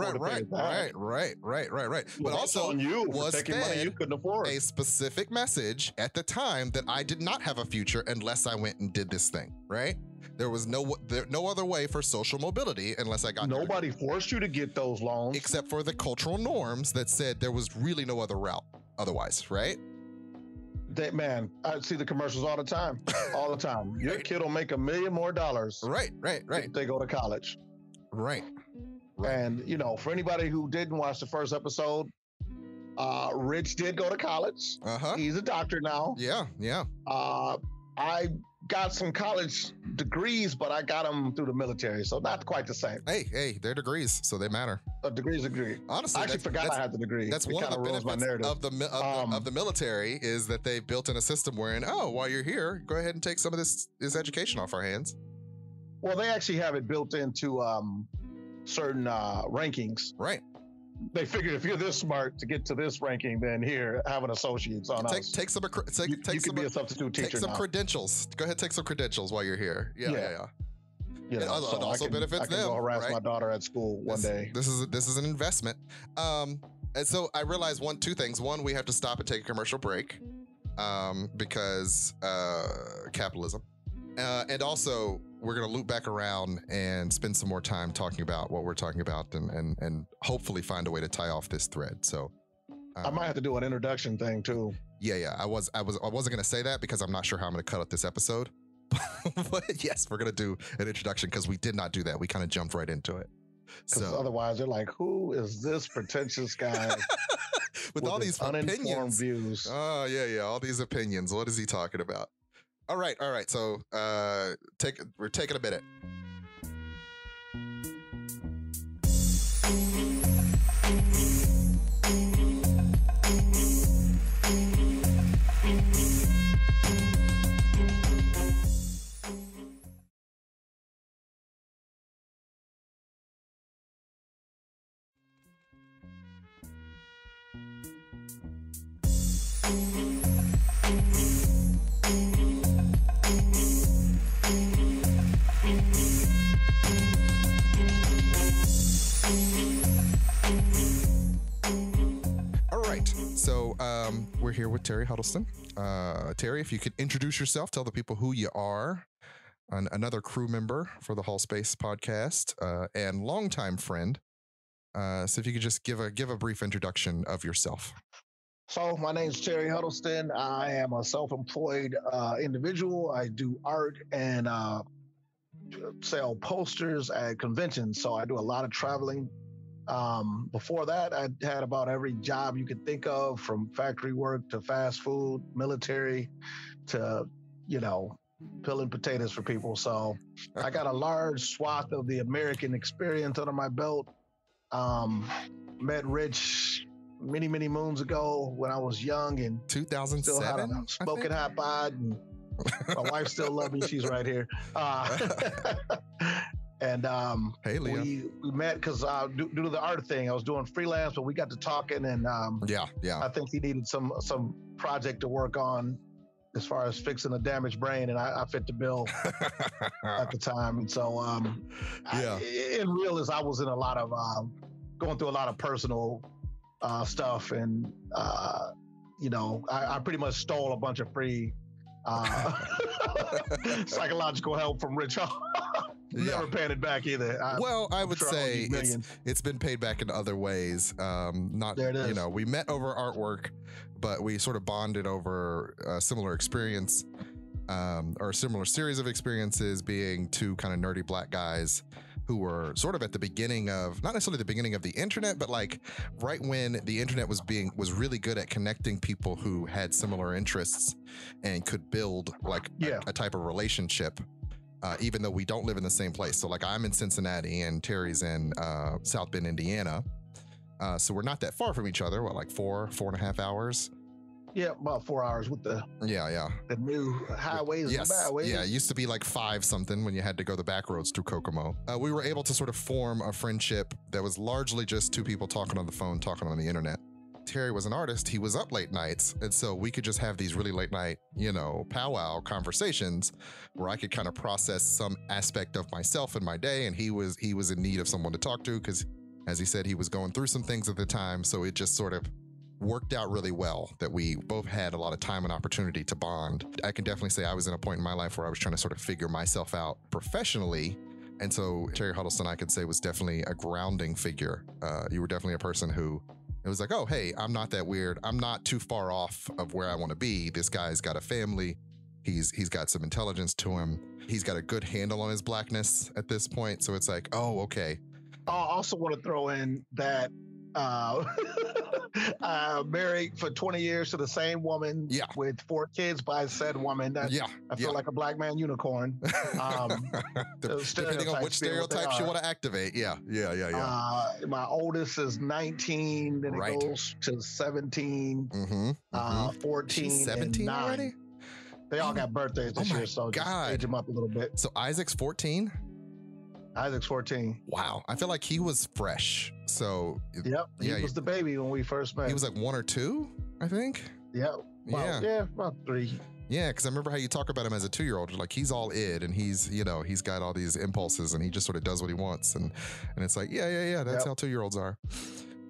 But also, you was taking money you couldn't afford. A specific message at the time that I did not have a future unless I went and did this thing. Right. There was no other way for social mobility unless I got. Nobody forced you to get those loans, except for the cultural norms that said there was really no other route otherwise. Right. Man, I see the commercials all the time. Your kid will make $1 million more. Right. If they go to college. Right. And, for anybody who didn't watch the first episode, Rich did go to college. He's a doctor now. Yeah. I got some college degrees, but I got them through the military, so not quite the same. Hey, they're degrees, so they matter. A degree's a degree. Honestly, I actually forgot I had the degree. That's one of the benefits of the military, is that they've built in a system wherein, while you're here, go ahead and take some of this education off our hands. Well, they actually have it built into certain rankings. Right. They figured if you're this smart to get to this ranking, then here, have an associate's on us. Take some. You could be a substitute teacher. Take some credentials. Go ahead, take some credentials while you're here. Yeah. You know, it also benefits them. I can go harass my daughter at school one day. This is an investment. And so I realized two things. One, we have to stop and take a commercial break because capitalism. And also, we're going to loop back around and spend some more time talking about what we're talking about and hopefully find a way to tie off this thread. So I might have to do an introduction thing too. Yeah. I wasn't going to say that because I'm not sure how I'm going to cut up this episode. But yes, we're going to do an introduction because we did not do that. We kind of jumped right into it. So otherwise they're like, who is this pretentious guy with all these opinions? Views? Oh yeah. All these opinions. What is he talking about? All right. So we're taking a minute. We're here with Terry Huddleston. Terry, if you could introduce yourself, tell the people who you are, another crew member for the Hallspace podcast, and longtime friend. So if you could just give a brief introduction of yourself. So my name's Terry Huddleston. I am a self-employed individual. I do art and sell posters at conventions. So I do a lot of traveling. Before that, I had about every job you could think of, from factory work to fast food, military, to, peeling potatoes for people. So I got a large swath of the American experience under my belt. Met Rich many, many moons ago when I was young and 2007, still had a smoking hot pod. And my wife still loves me. She's right here. And hey, Leah. we met because due to the art thing, I was doing freelance, but we got to talking, and yeah. I think he needed some project to work on as far as fixing a damaged brain, and I fit the bill at the time. And so, in real is I was in a lot of going through a lot of personal stuff, and I pretty much stole a bunch of free psychological help from Rich Hall. Never paying it back either. I would say it's been paid back in other ways. Not, we met over artwork, but we sort of bonded over a similar experience, or a similar series of experiences, being two kind of nerdy black guys who were sort of at the beginning of, not necessarily the beginning of the internet, but like right when the internet was really good at connecting people who had similar interests and could build like a type of relationship. Even though we don't live in the same place. So like I'm in Cincinnati and Terry's in South Bend, Indiana. So we're not that far from each other. What, like 4.5 hours? Yeah, about 4 hours with the new highways and byways. Yeah, it used to be like 5 something when you had to go the back roads through Kokomo. We were able to sort of form a friendship that was largely just two people talking on the phone, talking on the internet. Terry was an artist. He was up late nights. And so we could just have these really late night, powwow conversations where I could kind of process some aspect of myself in my day. And he was in need of someone to talk to because, as he said, he was going through some things at the time. So it just sort of worked out really well that we both had a lot of time and opportunity to bond. I can definitely say I was in a point in my life where I was trying to sort of figure myself out professionally. And so Terry Huddleston, I could say, was definitely a grounding figure. You were definitely a person who, it was like, oh, hey, I'm not that weird. I'm not too far off of where I want to be. This guy's got a family. He's got some intelligence to him. He's got a good handle on his blackness at this point. So it's like, oh, okay. I also want to throw in that married for 20 years to the same woman with 4 kids by said woman. I feel like a black man unicorn. Depending on which stereotypes you want to activate. Yeah. My oldest is 19, then it goes to 17, 14, she's 17 and 9. Already? They all got birthdays this year, so just age them up a little bit. So Isaac's 14? Isaac's 14. Wow. I feel like he was fresh. So he was the baby when we first met. He was like 1 or 2, I think. About 3. Yeah, because I remember how you talk about him as a 2-year-old. Like, he's all id, and he's got all these impulses, and he just sort of does what he wants, and it's like, yeah, that's how 2-year-olds are.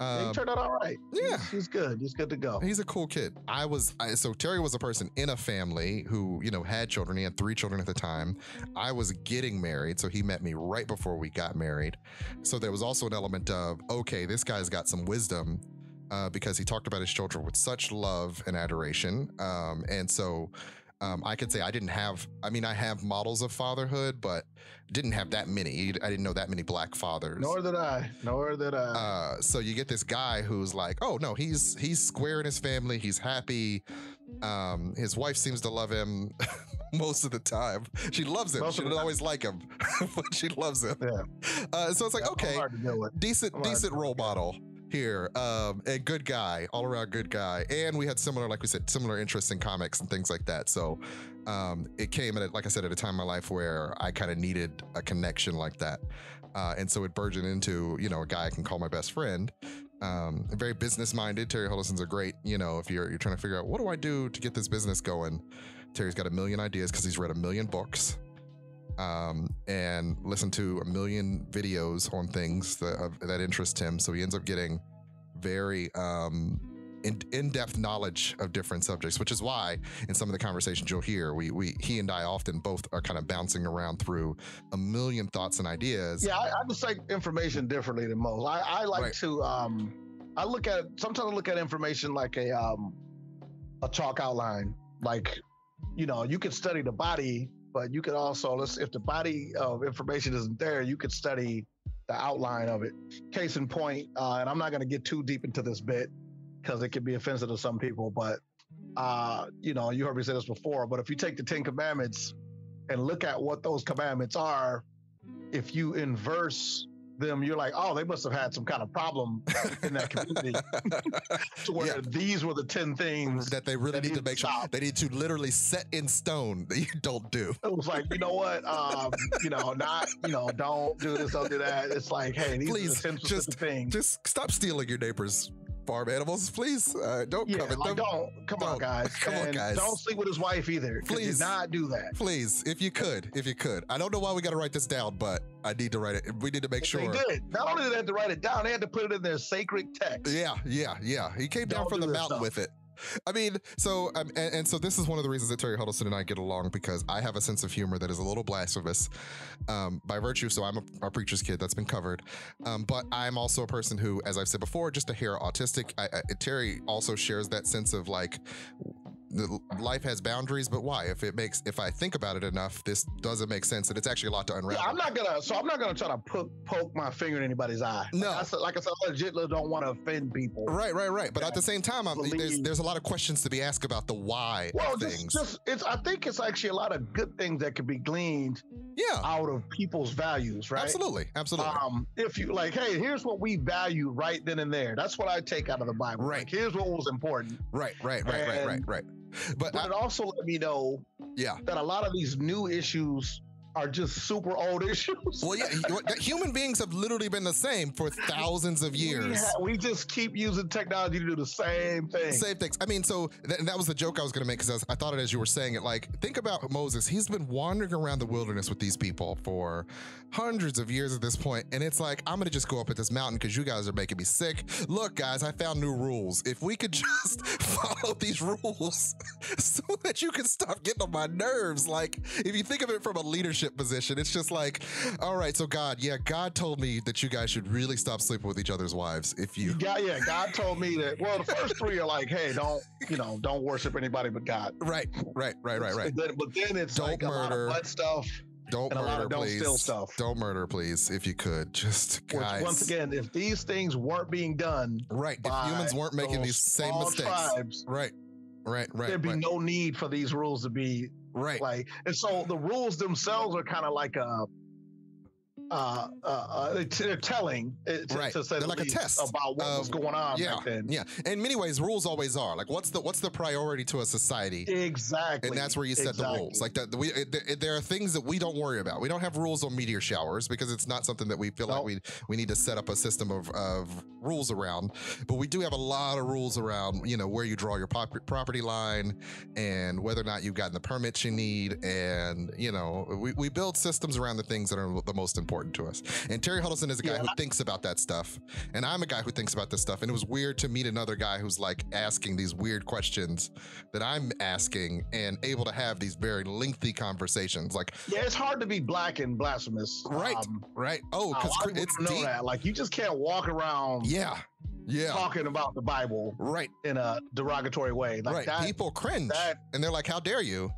He turned out all right. Yeah, he's good. He's good to go. He's a cool kid. So Terry was a person in a family who, had children. He had 3 children at the time. I was getting married, so he met me right before we got married. So there was also an element of, okay, this guy's got some wisdom, because he talked about his children with such love and adoration. And so I could say I have models of fatherhood, but didn't have that many. I didn't know that many black fathers. Nor did I. So you get this guy who's like, oh no, he's square in his family. He's happy. His wife seems to love him most of the time. She loves him. She doesn't always like him, but she loves him. Yeah. So it's like, okay, decent role model here, a good guy, all around good guy. And we had similar interests in comics and things like that. So it came at, like I said, at a time in my life where I kind of needed a connection like that. And so it burgeoned into, a guy I can call my best friend. Very business minded. Terry Huddleston's a great, if you're trying to figure out what do I do to get this business going, Terry's got a million ideas because he's read a million books. And listen to a million videos on things that interest him. So he ends up getting very in-depth knowledge of different subjects, which is why in some of the conversations you'll hear, he and I often both are kind of bouncing around through a million thoughts and ideas. Yeah, I just like information differently than most. I like to sometimes I look at information like a chalk outline. Like, you could study the body, but you could also, if the body of information isn't there, you could study the outline of it. Case in point, and I'm not going to get too deep into this bit because it could be offensive to some people, but, you heard me say this before, but if you take the 10 Commandments and look at what those commandments are, if you inverse them, you're like, oh, they must have had some kind of problem in that community to where these were the 10 things that they really need to make sure they need to literally set in stone that you don't do. It was like, you know what, don't do this, don't do that. It's like, hey, these are the 10 specific things. Just stop stealing your neighbor's farm animals, please. Don't covet them. Come on, guys. Don't sleep with his wife either. Please do not do that. Please, if you could. I don't know why we got to write this down, but I need to write it. We need to make sure. They did. Not only did they have to write it down, they had to put it in their sacred text. Yeah. He came down from the mountain with it. I mean, so so this is one of the reasons that Terry Huddleston and I get along, because I have a sense of humor that is a little blasphemous by virtue. So I'm a preacher's kid, that's been covered. But I'm also a person who, as I've said before, just a hair autistic. Terry also shares that sense of like, life has boundaries, but why? If I think about it enough, this doesn't make sense, and it's actually a lot to unravel. Yeah, I'm not gonna try to poke my finger in anybody's eye. No, like I said, I legit don't want to offend people. Right. But at the same time, there's a lot of questions to be asked about the why of things. I think it's actually a lot of good things that could be gleaned out of people's values, right? Absolutely. If you like, hey, here's what we value right then and there. That's what I take out of the Bible. Right. Like, here's what was important. Right. But it also let me know that a lot of these new issues are just super old issues. Well, yeah, human beings have literally been the same for thousands of years. We just keep using technology to do the same thing. Same things. I mean, so that was the joke I was going to make, because I thought it as you were saying it. Like, think about Moses. He's been wandering around the wilderness with these people for hundreds of years at this point, and it's like, I'm going to just go up at this mountain because you guys are making me sick. Look, guys, I found new rules. If we could just follow these rules so that you can stop getting on my nerves. Like, if you think of it from a leadership position, it's just like, all right, so God told me that you guys should really stop sleeping with each other's wives. God told me that. Well, the first 3 are like, hey, don't worship anybody but God. Right. But then it's don't like murder. A lot of butt stuff. Don't murder, please. Don't steal stuff. Don't murder, please, if you could. Just, guys. Once again, if these things weren't being done, right? If humans weren't making these same mistakes, tribes, right. There'd be no need for these rules to be right. And so the rules themselves are kind of like they're telling right. to say they're like a test about what was going on back then. Yeah. In many ways, rules always are. Like, what's the priority to a society? Exactly. And that's where you set the rules. Like that, there are things that we don't worry about. We don't have rules on meteor showers because it's not something that we feel like we need to set up a system of rules around. But we do have a lot of rules around, you know, where you draw your property line and whether or not you've gotten the permits you need. And, you know, we build systems around the things that are the most important to us. And Terry Huddleston is a guy who thinks about that stuff. And I'm a guy who thinks about this stuff. And it was weird to meet another guy who's like asking these weird questions that I'm asking and able to have these very lengthy conversations. Like, yeah, it's hard to be black and blasphemous. Right. Right. Oh, because it's deep. That. Like, you just can't walk around. Yeah. Talking about the Bible. Right. In a derogatory way. Like right. People cringe. And they're like, how dare you?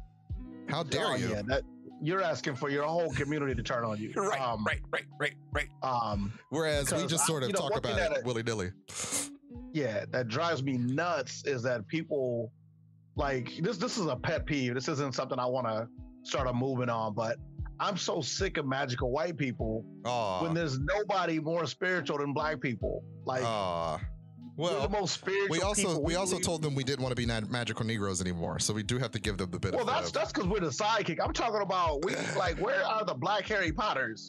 How dare you? Yeah, you're asking for your whole community to turn on you. Right. Whereas we just sort of talk about it willy-nilly. Yeah, that drives me nuts is that people like this is a pet peeve. This isn't something I want to start a movement on, but I'm so sick of magical white people when there's nobody more spiritual than black people. Like, well, the most spiritual we also told them we didn't want to be magical Negroes anymore, so we do have to give them the bit. Well, that's because we're the sidekick. I'm talking about where are the black Harry Potters?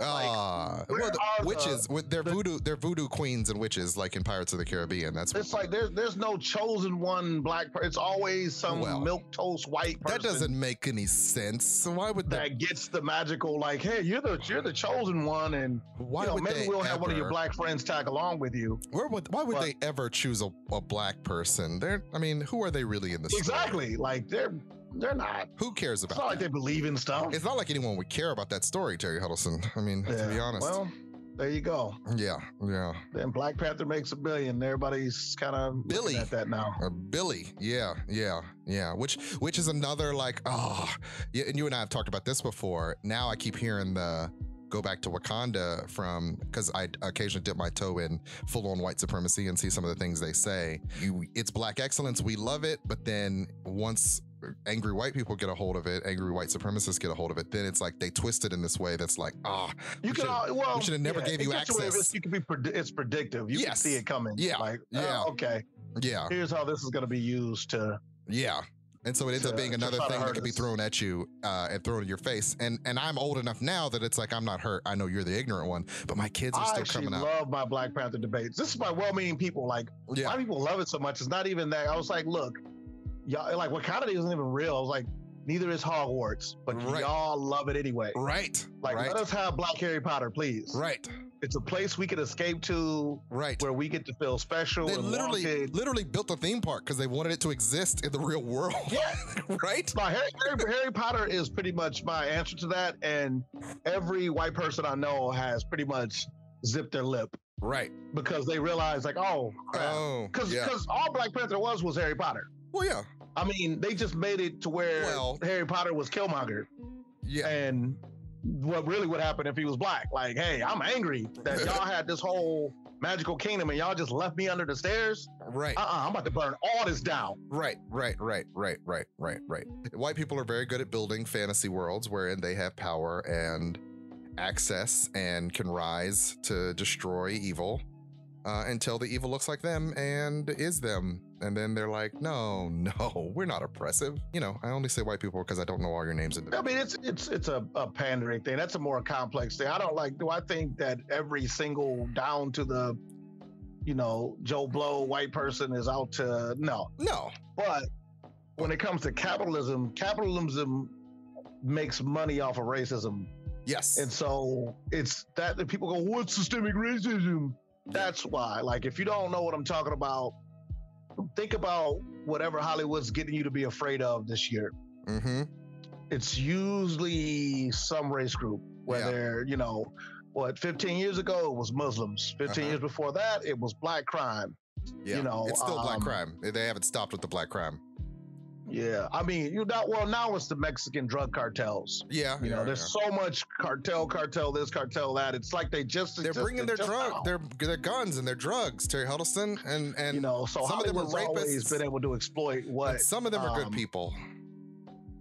Witches with their voodoo queens and witches, like in Pirates of the Caribbean. It's like there's no chosen one black person. It's always some milk toast white person. That doesn't make any sense. So why would that gets the magical like, hey, you're the chosen one, and maybe we'll have one of your black friends tag along with you. Why would they ever choose a black person? Who are they really in this story? Exactly. Like they're not. Who cares about It's not like they believe in stuff. It's not like anyone would care about that story, Terry Huddleston. To be honest. Well, there you go. Yeah. Then Black Panther makes $1 billion. Everybody's kind of looking at that now. Billy. Yeah. Which is another like, yeah, and you and I have talked about this before. Now I keep hearing go back to Wakanda because I occasionally dip my toe in full-on white supremacy and see some of the things they say. It's black excellence. We love it. But then once angry white people get a hold of it, angry white supremacists get a hold of it, then it's like they twist it in this way that's like, we should have never gave you access. You can be it's predictive. You can see it coming. Yeah. Like, okay. Yeah. Here's how this is going to be used to. Yeah. And so it ends up being another thing that can be thrown at you and thrown in your face. And I'm old enough now that it's like, I'm not hurt. I know you're the ignorant one, but my kids are still coming out. I love my Black Panther debates. This is by well-meaning people. Like, why people love it so much? It's not even that. I was like, look, y'all, like, Wakanda isn't even real. I was like, neither is Hogwarts, but y'all love it anyway. Right. Like, let us have Black Harry Potter, please. Right. It's a place we can escape to, where we get to feel special. They literally built a theme park because they wanted it to exist in the real world. Yeah, right. Harry Potter is pretty much my answer to that, and every white person I know has pretty much zipped their lip, right? Because they realize, like, because all Black Panther was Harry Potter. Well, yeah. I mean, they just made it to where Harry Potter was Killmonger. Yeah, and what really would happen if he was black? Like, hey, I'm angry that y'all had this whole magical kingdom and y'all just left me under the stairs. Right. I'm about to burn all this down. Right. White people are very good at building fantasy worlds wherein they have power and access and can rise to destroy evil until the evil looks like them and is them. And then they're like, no, we're not oppressive. I only say white people because I don't know all your names. I mean, it's a pandering thing. That's a more complex thing. Do I think that every single down to the, Joe Blow white person is out to, no. But when it comes to capitalism makes money off of racism. Yes. And so it's that people go, what's systemic racism? That's why, like, if you don't know what I'm talking about, think about whatever Hollywood's getting you to be afraid of this year. Mm-hmm. It's usually some race group, whether, 15 years ago it was Muslims. 15 years before that, it was black crime. Yeah, it's still black crime. They haven't stopped with the black crime. Yeah, I mean, now it's the Mexican drug cartels. Yeah, there's so much cartel this, cartel that. It's like they're bringing their drugs, their guns and their drugs, Terry Huddleston, and so some of them are rapists. Always been able to exploit what. Some of them are good people.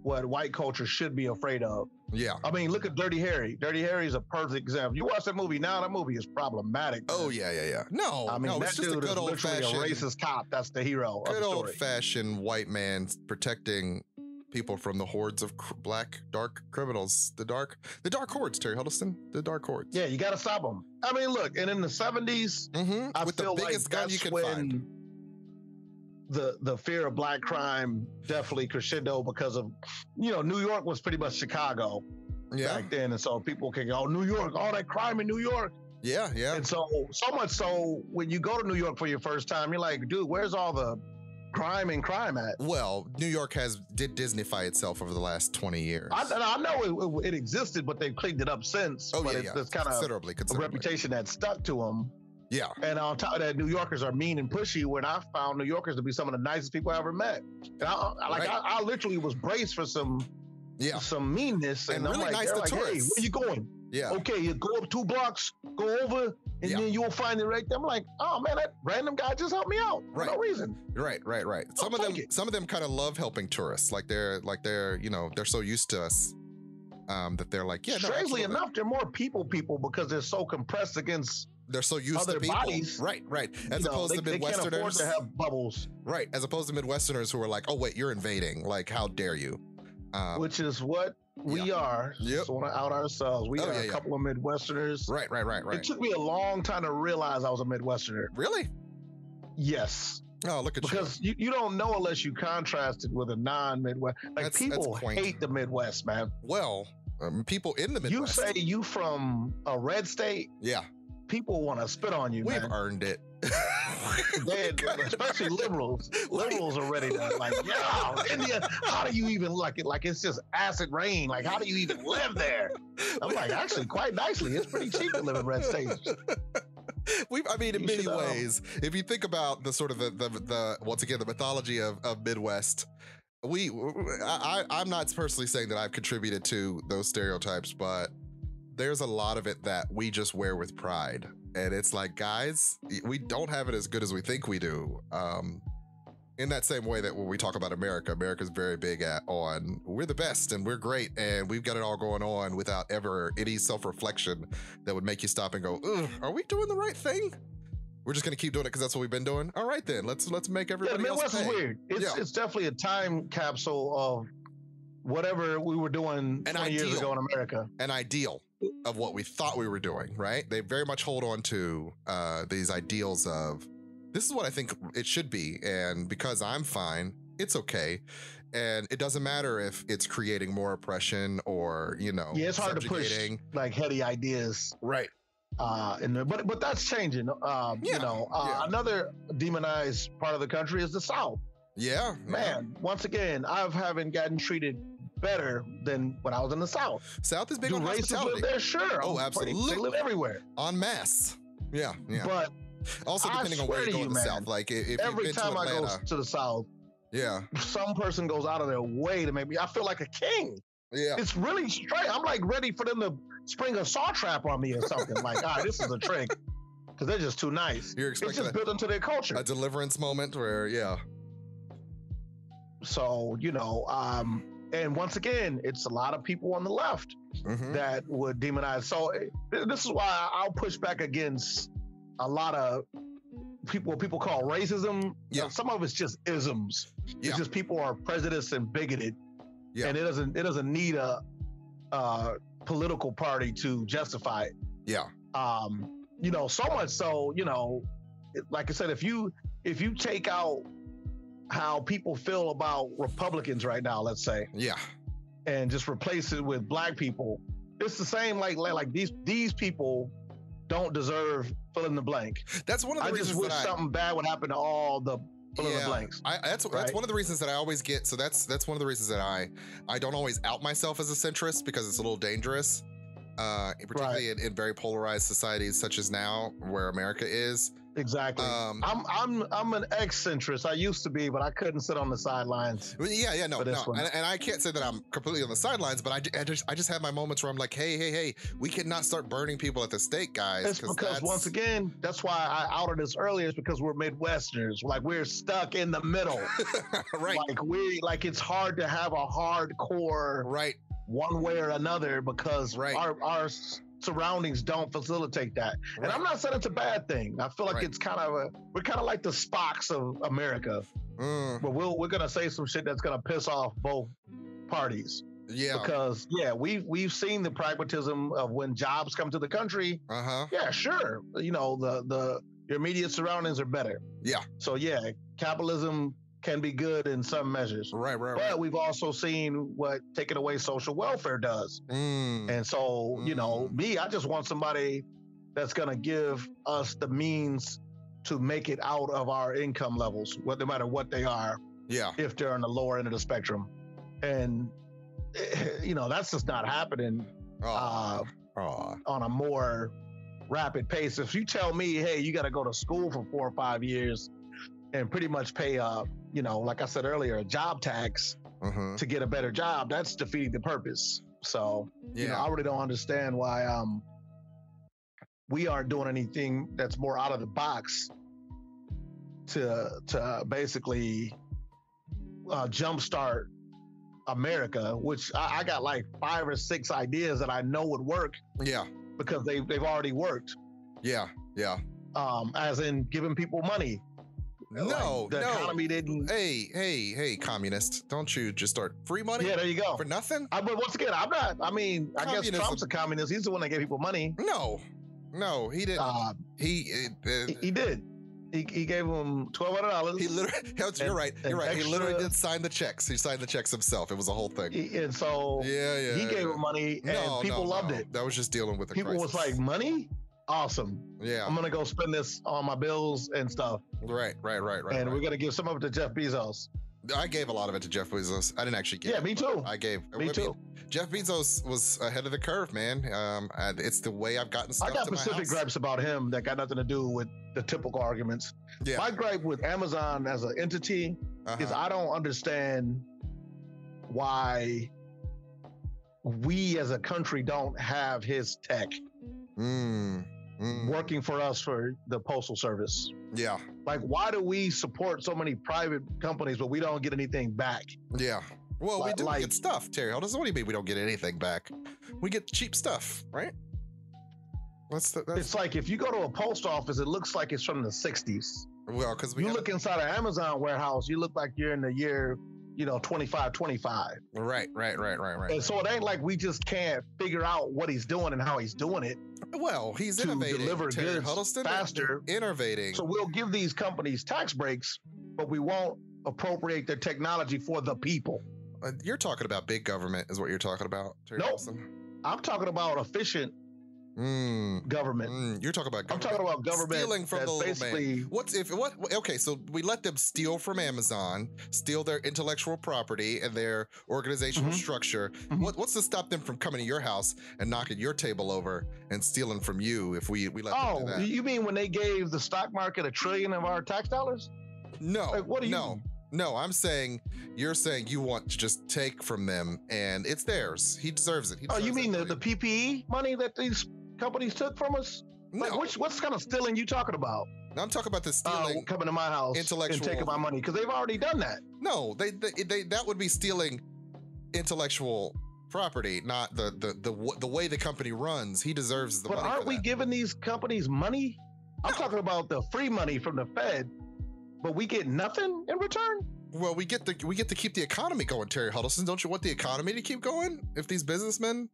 What white culture should be afraid of. Yeah. I mean, look at Dirty Harry. Dirty Harry is a perfect example. You watch that movie now, that movie is problematic. Oh, yeah. No, I mean, it's that just a dude good is literally old-fashioned, a racist cop. That's the hero of the good story. old-fashioned white man protecting people from the hordes of black, dark criminals. The dark hordes, Terry Huddleston. The dark hordes. Yeah, you got to stop them. I mean, look, and in the 70s, I with feel the biggest like gun you that's can when find. The fear of black crime definitely crescendo because of, New York was pretty much Chicago back then. And so people can go, New York, all that crime in New York. Yeah. And so much so when you go to New York for your first time, you're like, dude, where's all the crime at? Well, New York did Disneyfy itself over the last 20 years. I know it existed, but they've cleaned it up since. Oh, but yeah, it's kind of considerably. a reputation that stuck to them. Yeah. And on top of that, New Yorkers are mean and pushy, when I found New Yorkers to be some of the nicest people I ever met. And I literally was braced for some meanness. And really I'm nice to like, hey, tourists. where you going? Yeah. Okay, you go up 2 blocks, go over, and then you'll find it right there. I'm like, oh man, that random guy just helped me out for no reason. Right. Some of them kind of love helping tourists. Like they're they're so used to us that they're like, yeah. Strangely enough, they're more people because they're so compressed against. They're so used other to people. Bodies. Right. As opposed to Midwesterners. They can't afford to have bubbles. Right. As opposed to Midwesterners who are like, oh wait, you're invading. Like, how dare you? Which is what we are. Yep. So want to out ourselves. We are a couple of Midwesterners. Right. It took me a long time to realize I was a Midwesterner. Really? Yes. Oh, look at you. Because you don't know unless you contrast it with a non-Midwest. Like, people hate the Midwest, man. Well, people in the Midwest. You say you from a red state. Yeah. People want to spit on you, We've man. earned it. Especially liberals. Liberals are ready to, like, yeah, India, how do you even like it? Like, it's just acid rain. Like, how do you even live there? I'm like, actually, quite nicely. It's pretty cheap to live in red states. In many ways, if you think about the sort of the once again, the mythology of Midwest, I'm not personally saying that I've contributed to those stereotypes, but there's a lot of it that we just wear with pride. And it's like, guys, we don't have it as good as we think we do. In that same way that when we talk about America's very big on we're the best and we're great and we've got it all going on without ever any self-reflection that would make you stop and go, ugh, are we doing the right thing? We're just going to keep doing it because that's what we've been doing. All right, then let's make everybody else pay. Midwest is weird. It's definitely a time capsule of whatever we were doing 20 years ago in America. An ideal of what we thought we were doing, right? They very much hold on to these ideals of, this is what I think it should be, and because I'm fine, it's okay. And it doesn't matter if it's creating more oppression or, it's hard to push like heady ideas. Right. But that's changing. Another demonized part of the country is the South. Yeah. Man, once again, I haven't gotten treated better than when I was in the South. South is big on hospitality. Live there? Sure. Oh, absolutely. They live everywhere. En masse. Yeah. But also depending on where you go in the South. Like if every time I go to the South, some person goes out of their way to make me, I feel like a king. Yeah. It's really strange. I'm like ready for them to spring a saw trap on me or something. Like, all right, this is a trick. Because they're just too nice. It's just built into their culture. A deliverance moment where, So, and once again, it's a lot of people on the left that would demonize. So this is why I'll push back against a lot of what people call racism. Yeah. Some of it's just isms. Yeah. It's just people are prejudiced and bigoted. Yeah. And it doesn't need a political party to justify it. Yeah. So much so, like I said, if you take out how people feel about Republicans right now, let's say, and just replace it with black people, it's the same. Like these people don't deserve fill in the blank. That's one of the reasons. I just wish something bad would happen to all the fill in the blanks. That's one of the reasons that I always get. So that's one of the reasons that I don't always out myself as a centrist, because it's a little dangerous, particularly in very polarized societies such as now, where America is. Exactly. I'm an ex-centrist. I used to be, but I couldn't sit on the sidelines. No. And I can't say that I'm completely on the sidelines, but I just have my moments where I'm like, hey, we cannot start burning people at the stake, guys. It's because once again, that's why I outed this earlier. Is because we're Midwesterners. Like, we're stuck in the middle. Right. Like it's hard to have a hardcore one way or another because our surroundings don't facilitate that. Right. And I'm not saying it's a bad thing. I feel like it's kind of we're kind of like the Spocks of America. But we're gonna say some shit that's gonna piss off both parties. Yeah. Because we've seen the pragmatism of when jobs come to the country. Yeah, sure. You know, your immediate surroundings are better. Yeah. So yeah, capitalism can be good in some measures. Right. But we've also seen what taking away social welfare does. And so, you know, I just want somebody that's going to give us the means to make it out of our income levels, no matter what they are. Yeah. If they're on the lower end of the spectrum. And, you know, that's just not happening on a more rapid pace. If you tell me, hey, you got to go to school for 4 or 5 years and pretty much pay you know, like I said earlier, a job tax to get a better job, that's defeating the purpose. So, you know, I really don't understand why we aren't doing anything that's more out of the box to basically jumpstart America, which I got like 5 or 6 ideas that I know would work. Yeah. Because they've already worked. Yeah. As in giving people money. No, the economy didn't. Hey, communist! Don't you just start free money? Yeah, there you go. For nothing. But once again, I'm not. I mean, communism. I guess Trump's a communist. He's the one that gave people money. No, he didn't. He did. He gave them $1,200. He literally. You're right. He literally did sign the checks. He signed the checks himself. It was a whole thing. And so he gave them money, and people loved it. That was just dealing with the people crisis. Was like, money. Awesome. Yeah. I'm gonna go spend this on my bills and stuff. Right. And we're gonna give some of it to Jeff Bezos. I gave a lot of it to Jeff Bezos. I didn't actually give. Yeah, me too. Me too. Jeff Bezos was ahead of the curve, man. It's the way I've gotten stuff. I got specific gripes about him that got nothing to do with the typical arguments. Yeah. My gripe with Amazon as an entity is I don't understand why we as a country don't have his tech. Working for us for the postal service. Yeah. Like, why do we support so many private companies, but we don't get anything back? Yeah. Well, we do get stuff, Terry. What do you mean we don't get anything back? We get cheap stuff, right? It's like if you go to a post office, it looks like it's from the 60s. Well, because you look inside an Amazon warehouse, you look like you're in the year, 25. Right. And so it ain't like we just can't figure out what he's doing and how he's doing it. Well, he's innovating. Deliver Terry goods Huddleston faster. Innovating. So we'll give these companies tax breaks, but we won't appropriate their technology for the people. You're talking about big government is what you're talking about, Terry Huddleston? I'm talking about efficient government. You're talking about government. I'm talking about government stealing from the little man. Okay, so we let them steal from Amazon, steal their intellectual property and their organizational structure. What's to stop them from coming to your house and knocking your table over and stealing from you if we let them do that? You mean when they gave the stock market $1 trillion of our tax dollars? No. Like, what do you? No, I'm saying you're saying you want to just take from them and it's theirs. He deserves it. You mean the PPE money that these companies took from us? No. Like, what's kind of stealing you talking about? I'm talking about the stealing coming to my house and taking my money because they've already done that. No, they that would be stealing intellectual property, not the way the company runs. He deserves the money. But aren't we giving these companies money? I'm talking about the free money from the Fed, but we get nothing in return. Well, we get to keep the economy going, Terry Huddleston. Don't you want the economy to keep going if these businessmen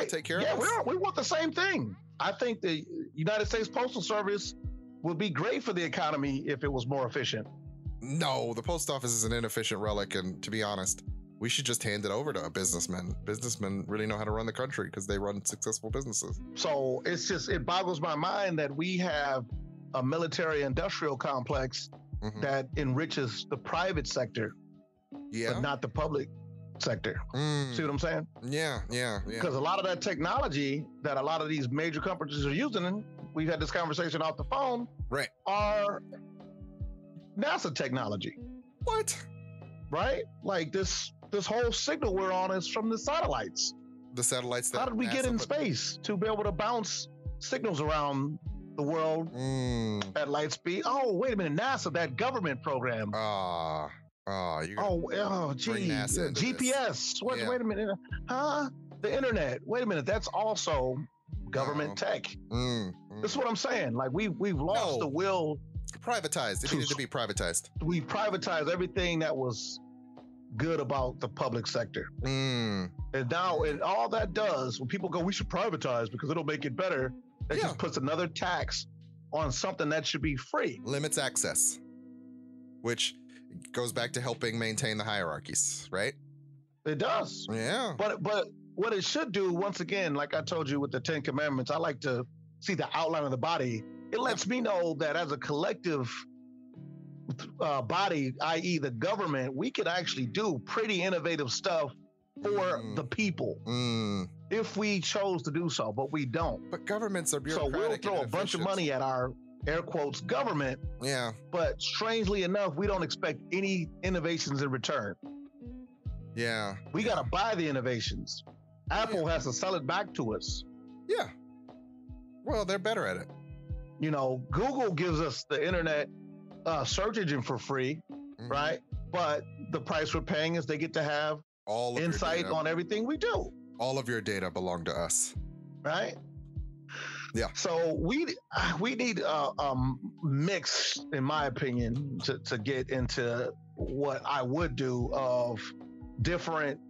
take care of us? Yeah, we want the same thing. I think the United States Postal Service would be great for the economy if it was more efficient. No, the post office is an inefficient relic, and to be honest, we should just hand it over to a businessman. Businessmen really know how to run the country because they run successful businesses. So it boggles my mind that we have a military-industrial complex that enriches the private sector, but not the public sector. See what I'm saying? Yeah. Because a lot of that technology that a lot of these major companies are using, we've had this conversation off the phone, are NASA technology. What? Right? Like this whole signal we're on is from the satellites. The satellites that how did we get in space to be able to bounce signals around the world at light speed? Oh, wait a minute, NASA, that government program. gee, GPS. Wait a minute, huh? The internet. Wait a minute, that's also government tech. This is what I'm saying. Like we've lost the will. Privatized. It needed to be privatized. We privatized everything that was good about the public sector. And now, and all that does, when people go, we should privatize because it'll make it better, it just puts another tax on something that should be free. Limits access, which goes back to helping maintain the hierarchies, right? It does. Yeah. But what it should do, once again, like I told you with the 10 Commandments, I like to see the outline of the body. It lets me know that as a collective body, i.e. the government, we could actually do pretty innovative stuff for the people if we chose to do so, but we don't. But governments are bureaucratic. So we'll throw a bunch of money at our air quotes government. Yeah. But strangely enough, we don't expect any innovations in return. Yeah. We got to buy the innovations. Apple has to sell it back to us. Yeah. Well, they're better at it. You know, Google gives us the internet search engine for free, right? But the price we're paying is they get to have all insight on everything we do. All of your data belong to us, right? Yeah. So we need a mix, in my opinion, to get into what I would do of different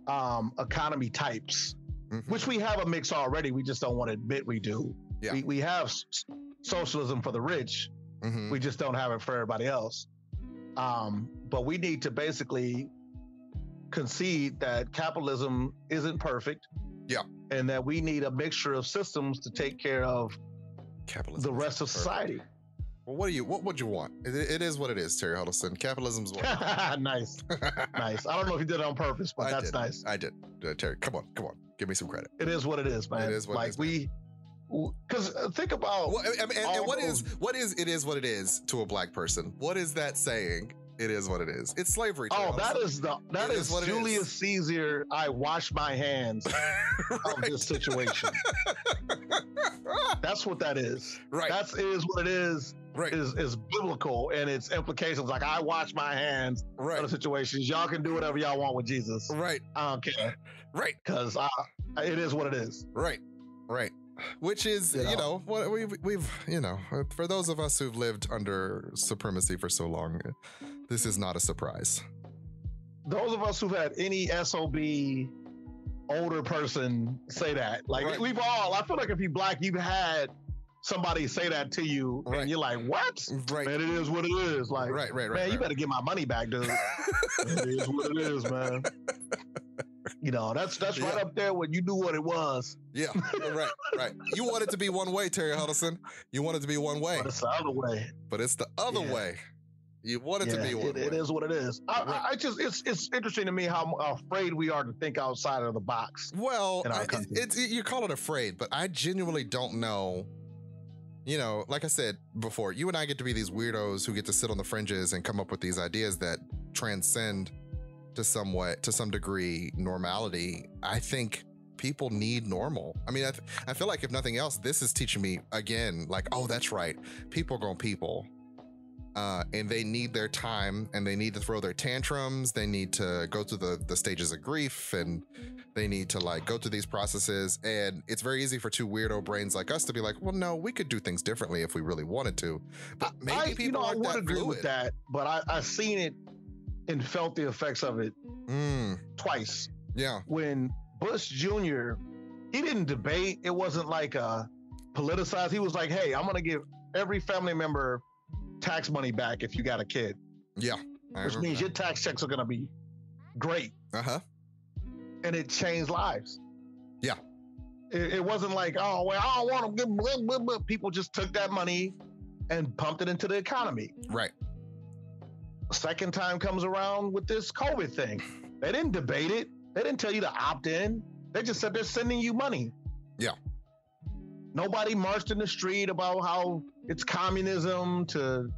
economy types, which we have a mix already. We just don't want to admit we do. Yeah. We have socialism for the rich. We just don't have it for everybody else. But we need to basically concede that capitalism isn't perfect. Yeah. And that we need a mixture of systems to take care of the rest of society. Well, what would you want? It is what it is, Terry Huddleston. Capitalism's what Nice. Nice. I don't know if you did it on purpose, but that's nice. I did. Terry, come on. Give me some credit. It is what it is, man. It is what it is. Because think about what is it is what it is to a black person? What is that saying? It is what it is. It's slavery. That is Julius Caesar. I wash my hands of this situation. That's what that is. Right. That is what it is. Right. Is biblical and its implications. Like I wash my hands of the situations. Y'all can do whatever y'all want with Jesus. Right. I don't care. Right. Because it is what it is. Right. Right. Which is, what we've for those of us who've lived under supremacy for so long, this is not a surprise. Those of us who've had any SOB older person say that, like we've all, I feel like if you're black, you've had somebody say that to you and you're like, what? Right. Man, it is what it is. Like, man, you better get my money back, dude. It is what it is, man. That's right up there when you knew what it was. Yeah, right. You want it to be one way, Terry Huddleston. You want it to be one way. But it's the other way. But it's the other way. You want it to be one way. It is what it is. It's interesting to me how afraid we are to think outside of the box. Well, you call it afraid, but I genuinely don't know. Like I said before, you and I get to be these weirdos who get to sit on the fringes and come up with these ideas that transcend to some degree normality. I think people need normal. I mean, I feel like if nothing else, this is teaching me again, like, oh, that's right. People are going people. And they need their time and they need to throw their tantrums. They need to go through the stages of grief and they need to go through these processes. And it's very easy for two weirdo brains like us to be like, well, no, we could do things differently if we really wanted to. But maybe people aren't that fluid. I would agree with that, but I've seen it and felt the effects of it twice. Yeah. When Bush Jr., he didn't debate. It wasn't like politicized. He was like, hey, I'm going to give every family member tax money back if you got a kid. Yeah. Which means your tax checks are going to be great. Uh-huh. And it changed lives. Yeah. It wasn't like, oh, well, I don't want to give them. People just took that money and pumped it into the economy. Right. Second time comes around with this COVID thing. They didn't debate it. They didn't tell you to opt in. They just said they're sending you money. Yeah. Nobody marched in the street about how it's communism to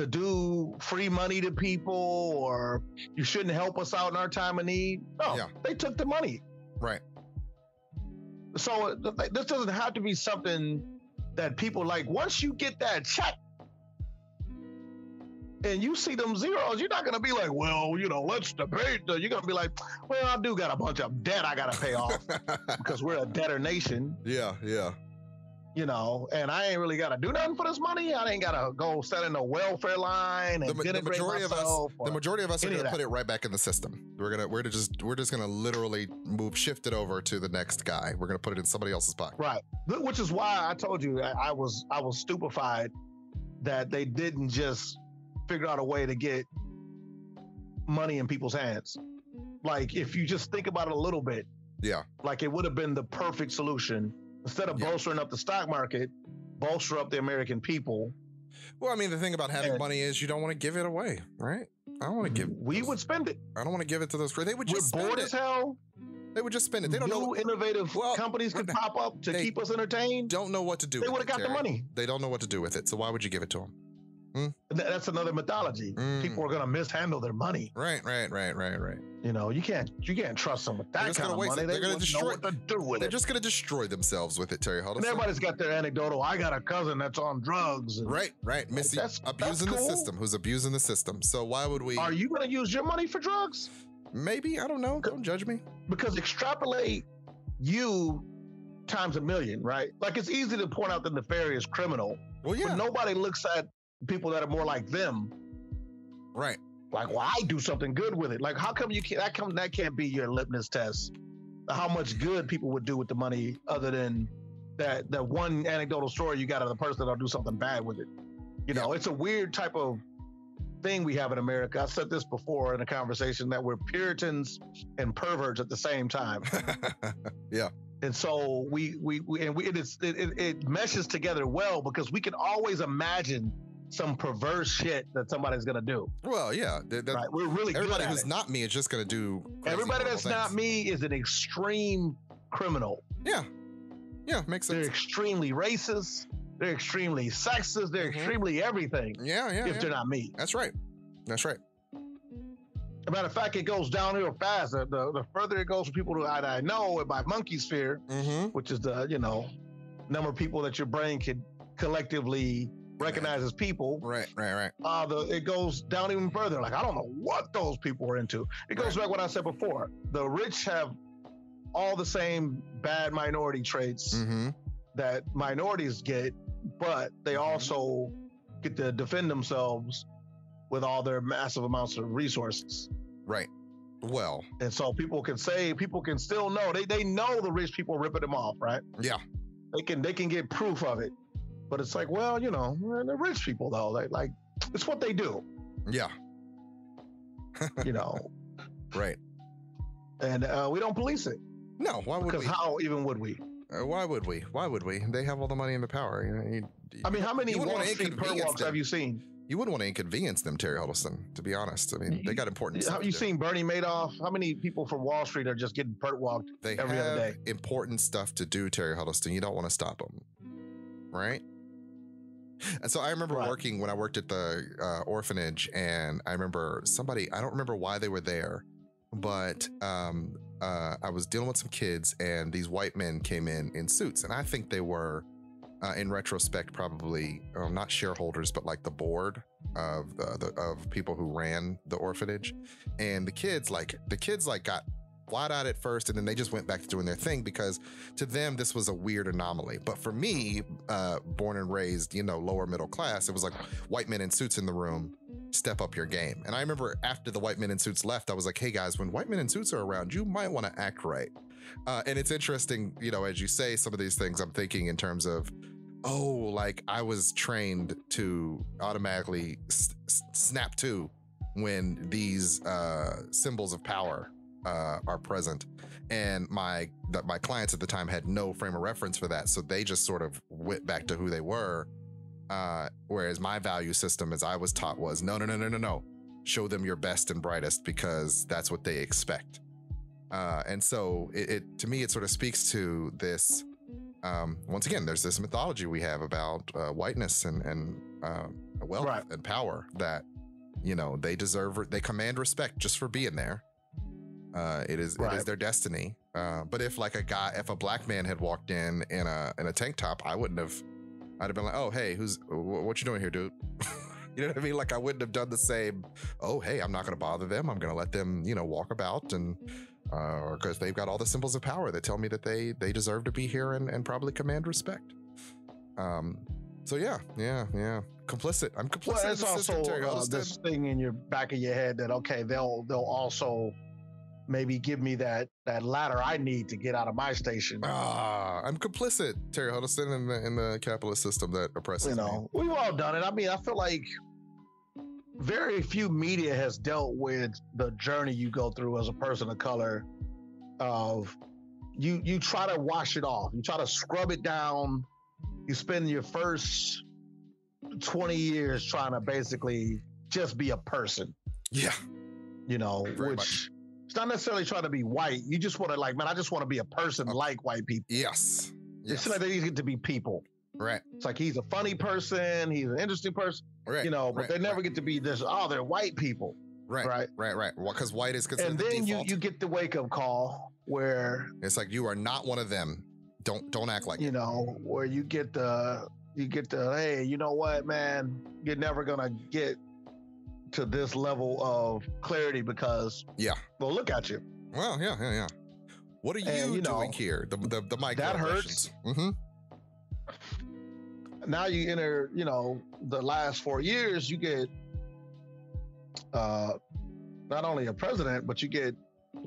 do free money to people or you shouldn't help us out in our time of need. No, They took the money. Right. So this doesn't have to be something that people like. Once you get that check, and you see them zeros, you're not going to be like, well, let's debate. You're going to be like, well, I do got a bunch of debt I got to pay off because we're a debtor nation. Yeah. And I ain't really got to do nothing for this money. I ain't got to go set in a welfare line and the majority of us are going to put it right back in the system. We're just going to literally shift it over to the next guy. We're going to put it in somebody else's pocket. Right. Which is why I told you I was stupefied that they didn't just figure out a way to get money in people's hands. Like, if you just think about it a little bit, like it would have been the perfect solution. Instead of bolstering up the stock market, bolster up the American people. Well, I mean, the thing about having money is you don't want to give it away, right? I don't want to give. We would spend it. I don't want to give it to those. They would just spend it. We're bored as hell. They would just spend it. They don't know. Innovative companies could pop up to keep us entertained. Don't know what to do. They would have got the money. They don't know what to do with it. So why would you give it to them? That's another mythology. People are going to mishandle their money. Right. You can't trust them with that kind of money. They're going to destroy what to do with it. They're just going to destroy themselves with it, Terry Huddleston. And everybody's got their anecdotal. I got a cousin that's on drugs. Right. Abusing the system. Who's abusing the system. So why would we? Are you going to use your money for drugs? Maybe. I don't know. Don't judge me. Because extrapolate you times a million, right? Like, it's easy to point out the nefarious criminal. Well, yeah. But nobody looks at people that are more like them. Right. Like, well, I do something good with it. Like, how come that can't be your litmus test? How much good people would do with the money other than that one anecdotal story you got of the person that'll do something bad with it. It's a weird type of thing we have in America. I said this before in a conversation that we're Puritans and perverts at the same time. Yeah. And so it meshes together well because we can always imagine some perverse shit that somebody's gonna do. Well, yeah, right. We're really good at everybody who's not me is just gonna do. Everybody that's things. Not me is an extreme criminal. Yeah, makes sense. They're extremely racist. They're extremely sexist. They're extremely everything. Yeah. If they're not me, that's right. As a matter of fact, it goes downhill fast. The further it goes for people that I know by monkey sphere, which is the number of people that your brain could collectively recognize as people. Right. It goes down even further. Like, I don't know what those people are into. It goes back what I said before. The rich have all the same bad minority traits that minorities get, but they also get to defend themselves with all their massive amounts of resources. Right. Well. And so people can still know. They know the rich people ripping them off, right? Yeah. They can get proof of it. But it's like, well, they're rich people though. Like it's what they do. Yeah. Right. And we don't police it. No, why would we? Because how even would we? Why would we? They have all the money and the power. I mean, how many Wall Street perp walks have you seen? You wouldn't want to inconvenience them, Terry Huddleston, to be honest. I mean, they got important stuff. Have you seen Bernie Madoff? How many people from Wall Street are just getting perp walked every other day? Important stuff to do, Terry Huddleston. You don't want to stop them, right? And so I remember working when I worked at the orphanage, and I remember I don't remember why they were there, but I was dealing with some kids, and these white men came in suits, and I think they were, in retrospect, probably not shareholders, but like the board of of people who ran the orphanage. And the kids got wide-eyed at first, and then they just went back to doing their thing because to them this was a weird anomaly. But for me, born and raised, lower middle class, it was like white men in suits in the room, step up your game. And I remember after the white men in suits left, I was like, hey guys, when white men in suits are around, you might want to act right. And it's interesting, as you say some of these things, I'm thinking in terms of, like I was trained to automatically snap to when these symbols of power are present, and my clients at the time had no frame of reference for that, so they just sort of went back to who they were. Whereas my value system, as I was taught, was no, show them your best and brightest because that's what they expect. And so it to me, it sort of speaks to this. Once again, there's this mythology we have about whiteness and wealth and power that they command respect just for being there. It is their destiny. But if a black man had walked in a tank top, I'd have been like, oh, hey, what you doing here, dude? You know what I mean? Like I wouldn't have done the same. Oh, hey, I'm not going to bother them. I'm going to let them, walk about and because they've got all the symbols of power that tell me that they deserve to be here and probably command respect. So yeah. Complicit. I'm complicit. Well, it's in the also system, this thing in your back of your head that okay, they'll also maybe give me that ladder I need to get out of my station. I'm complicit, Terry Huddleston, in the capitalist system that oppresses me. We've all done it. I mean, I feel like very few media has dealt with the journey you go through as a person of color. Of you try to wash it off. You try to scrub it down. You spend your first 20 years trying to basically just be a person. Yeah. Very which much. It's not necessarily trying to be white. You just want to I just want to be a person like white people. Yes. It's like they get to be people. Right. It's like he's a funny person. He's an interesting person. Right. But they never get to be this, they're white people. Right. Well, because white is considered and the then default. you get the wake-up call where... It's like, you are not one of them. Don't act like it. Where you get the, hey, you know what, man? You're never going to get to this level of clarity because... Yeah. Well, look at you. Well, yeah. What are you doing here? The microaggressions. That hurts. Mm-hmm. Now you enter, the last 4 years, you get not only a president, but you get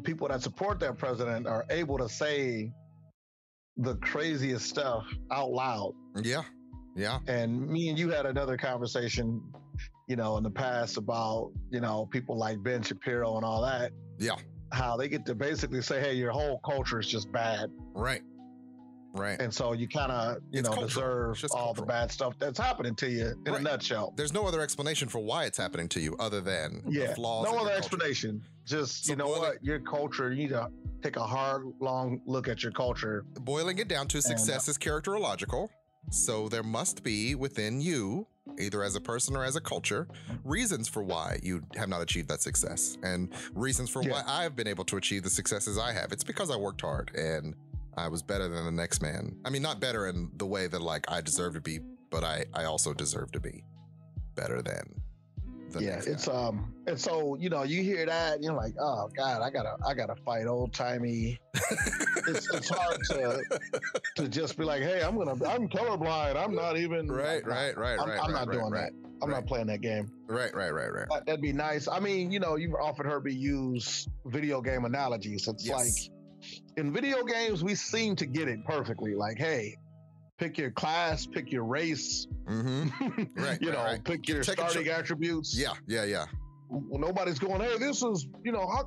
people that support that president are able to say the craziest stuff out loud. Yeah. And me and you had another conversation, in the past about, people like Ben Shapiro and all that. Yeah. How they get to basically say, hey, your whole culture is just bad. Right. And so you kind of, deserve all the bad stuff that's happening to you in a nutshell. There's no other explanation for why it's happening to you other than the flaws. No other explanation. Just, so what? Your culture, you need to take a hard, long look at your culture. Boiling it down to success is characterological. So there must be within you, either as a person or as a culture, reasons for why you have not achieved that success and reasons for why I've been able to achieve the successes I have. It's because I worked hard and I was better than the next man. I mean, not better in the way that I deserve to be, but I also deserve to be better than the next guy. And so, you hear that and you're like, oh God, I gotta fight old timey. it's hard to just be like, hey, I'm colorblind. I'm not even I'm not doing that. I'm not playing that game. Right. That'd be nice. I mean, you've often heard me use video game analogies. It's like, in video games, we seem to get it perfectly. Like, hey, pick your class, pick your race, pick your starting attributes. Yeah. Well, nobody's going, hey, this is,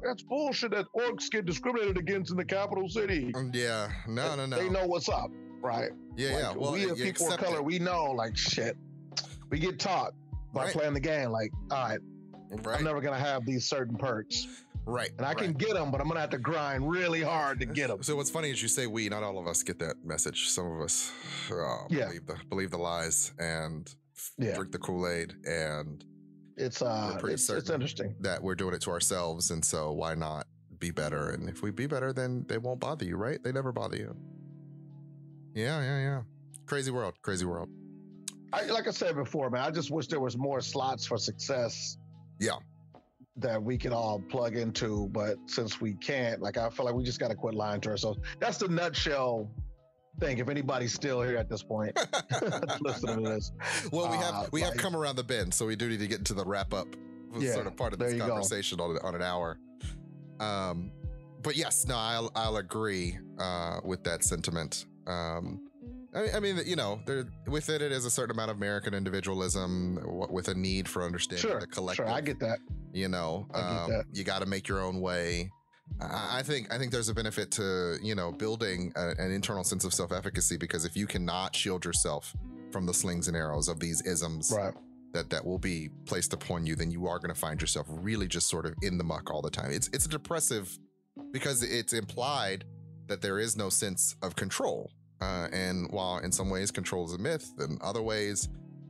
that's bullshit that orcs get discriminated against in the capital city. Yeah, no. They know what's up, right? Yeah. Well, we as people of color, we know, shit. We get taught by playing the game, all right, I'm never going to have these certain perks. Right. And I can get them, but I'm going to have to grind really hard to get them. So what's funny is you say we, not all of us get that message. Some of us believe the lies and drink the Kool-Aid. And it's interesting that we're doing it to ourselves. And so why not be better? And if we be better, then they won't bother you, right? They never bother you. Yeah. Crazy world. Like I said before, man, I just wish there was more slots for success. Yeah. That we can all plug into, but since we can't, I feel like we just got to quit lying to ourselves. That's the nutshell thing. If anybody's still here at this point, listening to this. Well, we have come around the bend, so we do need to get into the wrap up sort of part of this conversation on an hour. But yes, no, I'll agree with that sentiment. I mean, within it is a certain amount of American individualism with a need for understanding the collective. Sure, I get that. You got to make your own way. I think there's a benefit to, building an internal sense of self-efficacy, because if you cannot shield yourself from the slings and arrows of these isms that will be placed upon you, then you are going to find yourself really just sort of in the muck all the time. It's depressive because it's implied that there is no sense of control. And while in some ways control is a myth, in other ways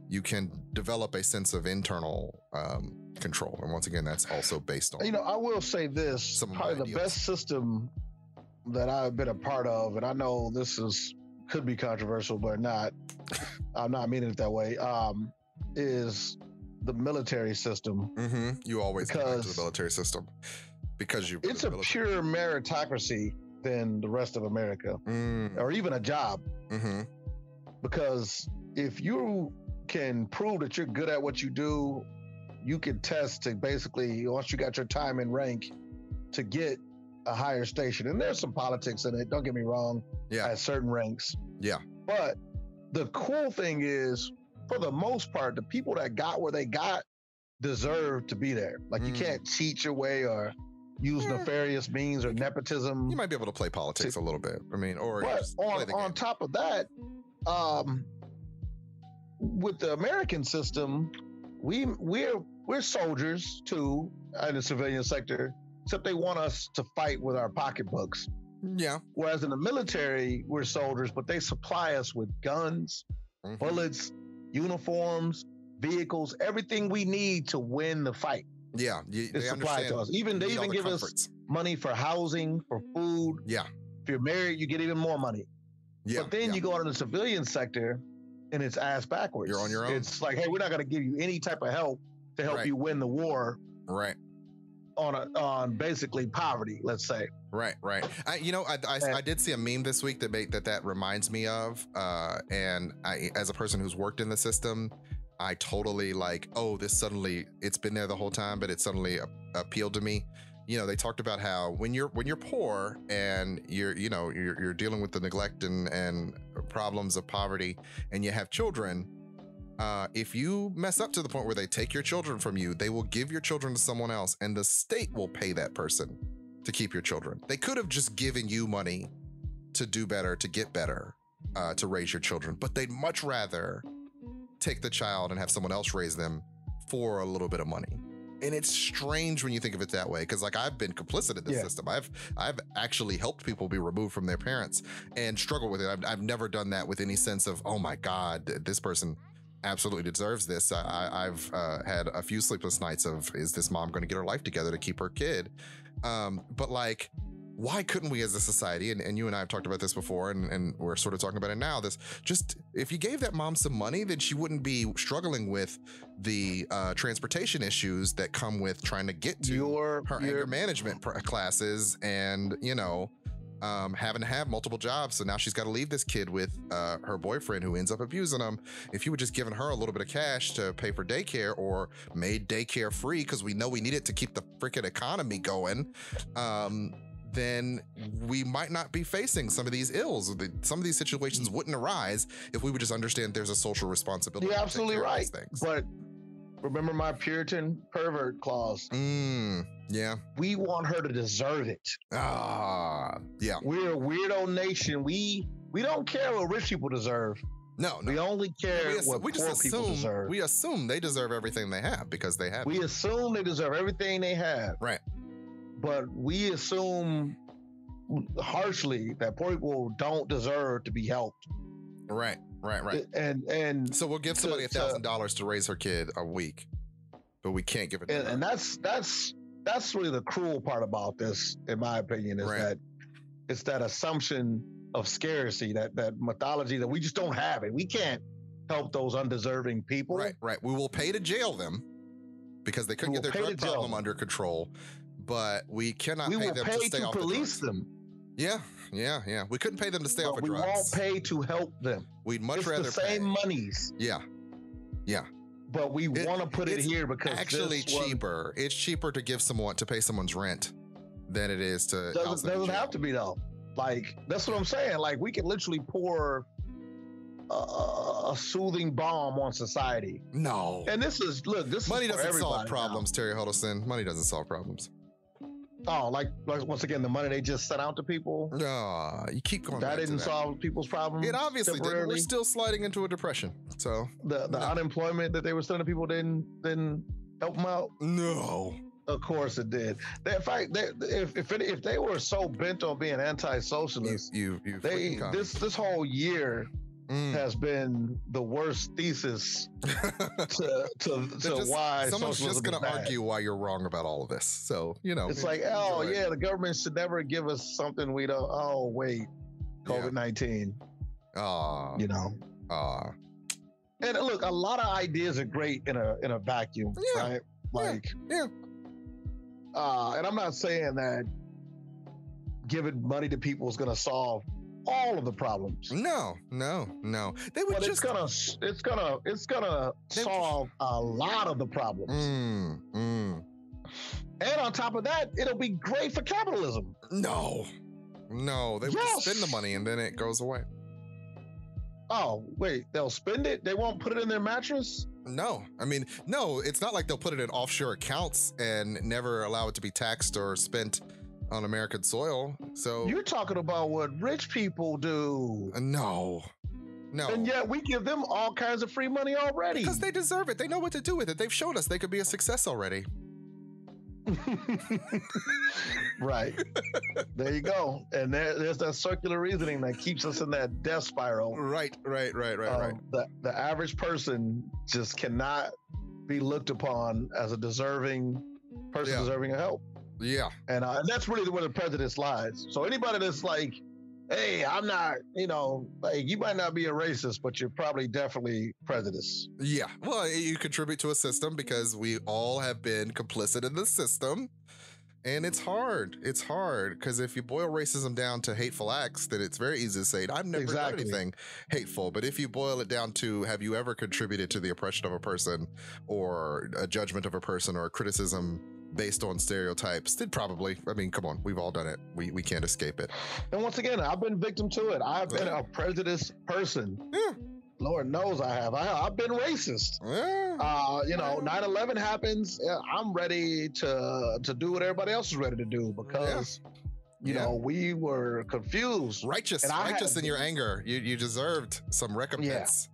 you can develop a sense of internal control. And once again, that's also based on, I will say this, probably the best system that I've been a part of, and I know this could be controversial, but I'm not meaning it that way, is the military system. You always go back to the military system because it's a pure meritocracy than the rest of America, or even a job. Because if you can prove that you're good at what you do, you can test to basically, once you got your time in rank, to get a higher station. And there's some politics in it, don't get me wrong, at certain ranks. But the cool thing is, for the most part, the people that got where they got deserve to be there. Like, you can't cheat your way or use nefarious means or nepotism. You might be able to play politics a little bit. I mean, or but on top of that, with the American system, we're soldiers too in the civilian sector, except they want us to fight with our pocketbooks. Whereas in the military, we're soldiers, but they supply us with guns, bullets, uniforms, vehicles, everything we need to win the fight. They supply to us. They even give us money for housing, for food. If you're married, you get even more money. But then you go into the civilian sector, and it's ass backwards. You're on your own. It's like, hey, we're not going to give you any type of help to help you win the war. On basically poverty, let's say. I did see a meme this week that reminds me of, and I, as a person who's worked in the system, I totally it's been there the whole time, but it suddenly appealed to me. They talked about how when you're poor and you're dealing with the neglect and problems of poverty, and you have children, if you mess up to the point where they take your children from you, they will give your children to someone else, and the state will pay that person to keep your children. They could have just given you money to do better, to get better, to raise your children, but they'd much rather take the child and have someone else raise them for a little bit of money. And it's strange when you think of it that way, because I've been complicit in this system. I've actually helped people be removed from their parents and struggle with it. I've never done that with any sense of, oh my God, this person absolutely deserves this. I've had a few sleepless nights of, is this mom going to get her life together to keep her kid? But why couldn't we as a society, and you and I have talked about this before, and we're sort of talking about it now, if you gave that mom some money, then she wouldn't be struggling with the transportation issues that come with trying to get to her anger management classes, and having to have multiple jobs. So now she's got to leave this kid with her boyfriend who ends up abusing them. If you had just given her a little bit of cash to pay for daycare, or made daycare free because we know we need it to keep the freaking economy going, then we might not be facing some of these ills. Some of these situations wouldn't arise if we would just understand there's a social responsibility. You're absolutely right. But remember my Puritan pervert clause. We want her to deserve it. We're a weirdo nation. We don't care what rich people deserve. No. We only care what poor people deserve. We assume they deserve everything they have because they have. We assume they deserve everything they have. Right. But we assume harshly that poor people don't deserve to be helped. Right. And so we'll give somebody $1,000 to raise her kid a week, but we can't give it to her. And that's really the cruel part about this, in my opinion, is that it's that assumption of scarcity, that mythology that we just don't have it. We can't help those undeserving people. Right. We will pay to jail them because they couldn't get their drug problem under control. But we cannot pay them to stay off the drugs. We will pay to police them. Yeah. We couldn't pay them to stay off of drugs. We won't pay to help them. We'd much rather the same monies. Yeah. But we want to put it here because actually cheaper. It's cheaper to pay someone's rent than it is to. Doesn't have to be though. That's what I'm saying. We can literally pour a soothing balm on society. No. And this money doesn't solve problems, Terry Huddleston. Money doesn't solve problems. Oh, once again, the money they just sent out to people. No, you keep going. That didn't solve people's problems. It obviously did. We're still sliding into a depression. So the unemployment that they were sending people didn't help them out. No, of course it did. In fact, if they were so bent on being anti-socialist, this whole year has been the worst thesis to why someone's just going to argue why you're wrong about all of this. So, it's the government should never give us something we don't. Oh, wait, COVID-19. And look, a lot of ideas are great in a vacuum, right? Like, and I'm not saying that giving money to people is going to solve all of the problems. No. They would it's gonna solve a lot of the problems. And on top of that, it'll be great for capitalism. No, they would spend the money and then it goes away. Oh, wait, they'll spend it? They won't put it in their mattress? No, I mean, no, it's not like they'll put it in offshore accounts and never allow it to be taxed or spent on American soil. So you're talking about what rich people do. No. And yet we give them all kinds of free money already. Because they deserve it. They know what to do with it. They've showed us they could be a success already. Right. There you go. And there's that circular reasoning that keeps us in that death spiral. Right. The average person just cannot be looked upon as a deserving person deserving of help. Yeah. And that's really where the prejudice lies. So anybody that's like, hey, I'm not, like, you might not be a racist, but you're probably definitely prejudiced. Yeah. Well, you contribute to a system because we all have been complicit in the system. And it's hard. It's hard because if you boil racism down to hateful acts, then it's very easy to say, I've never done anything hateful. But if you boil it down to, have you ever contributed to the oppression of a person or a judgment of a person or a criticism based on stereotypes, then probably. I mean, come on, we've all done it. We can't escape it. And once again, I've been victim to it. I've been a prejudiced person. Yeah. Lord knows I have. I've been racist. Yeah. 9/11 happens. I'm ready to do what everybody else is ready to do because you know, we were confused. Righteous in your anger. You deserved some recompense.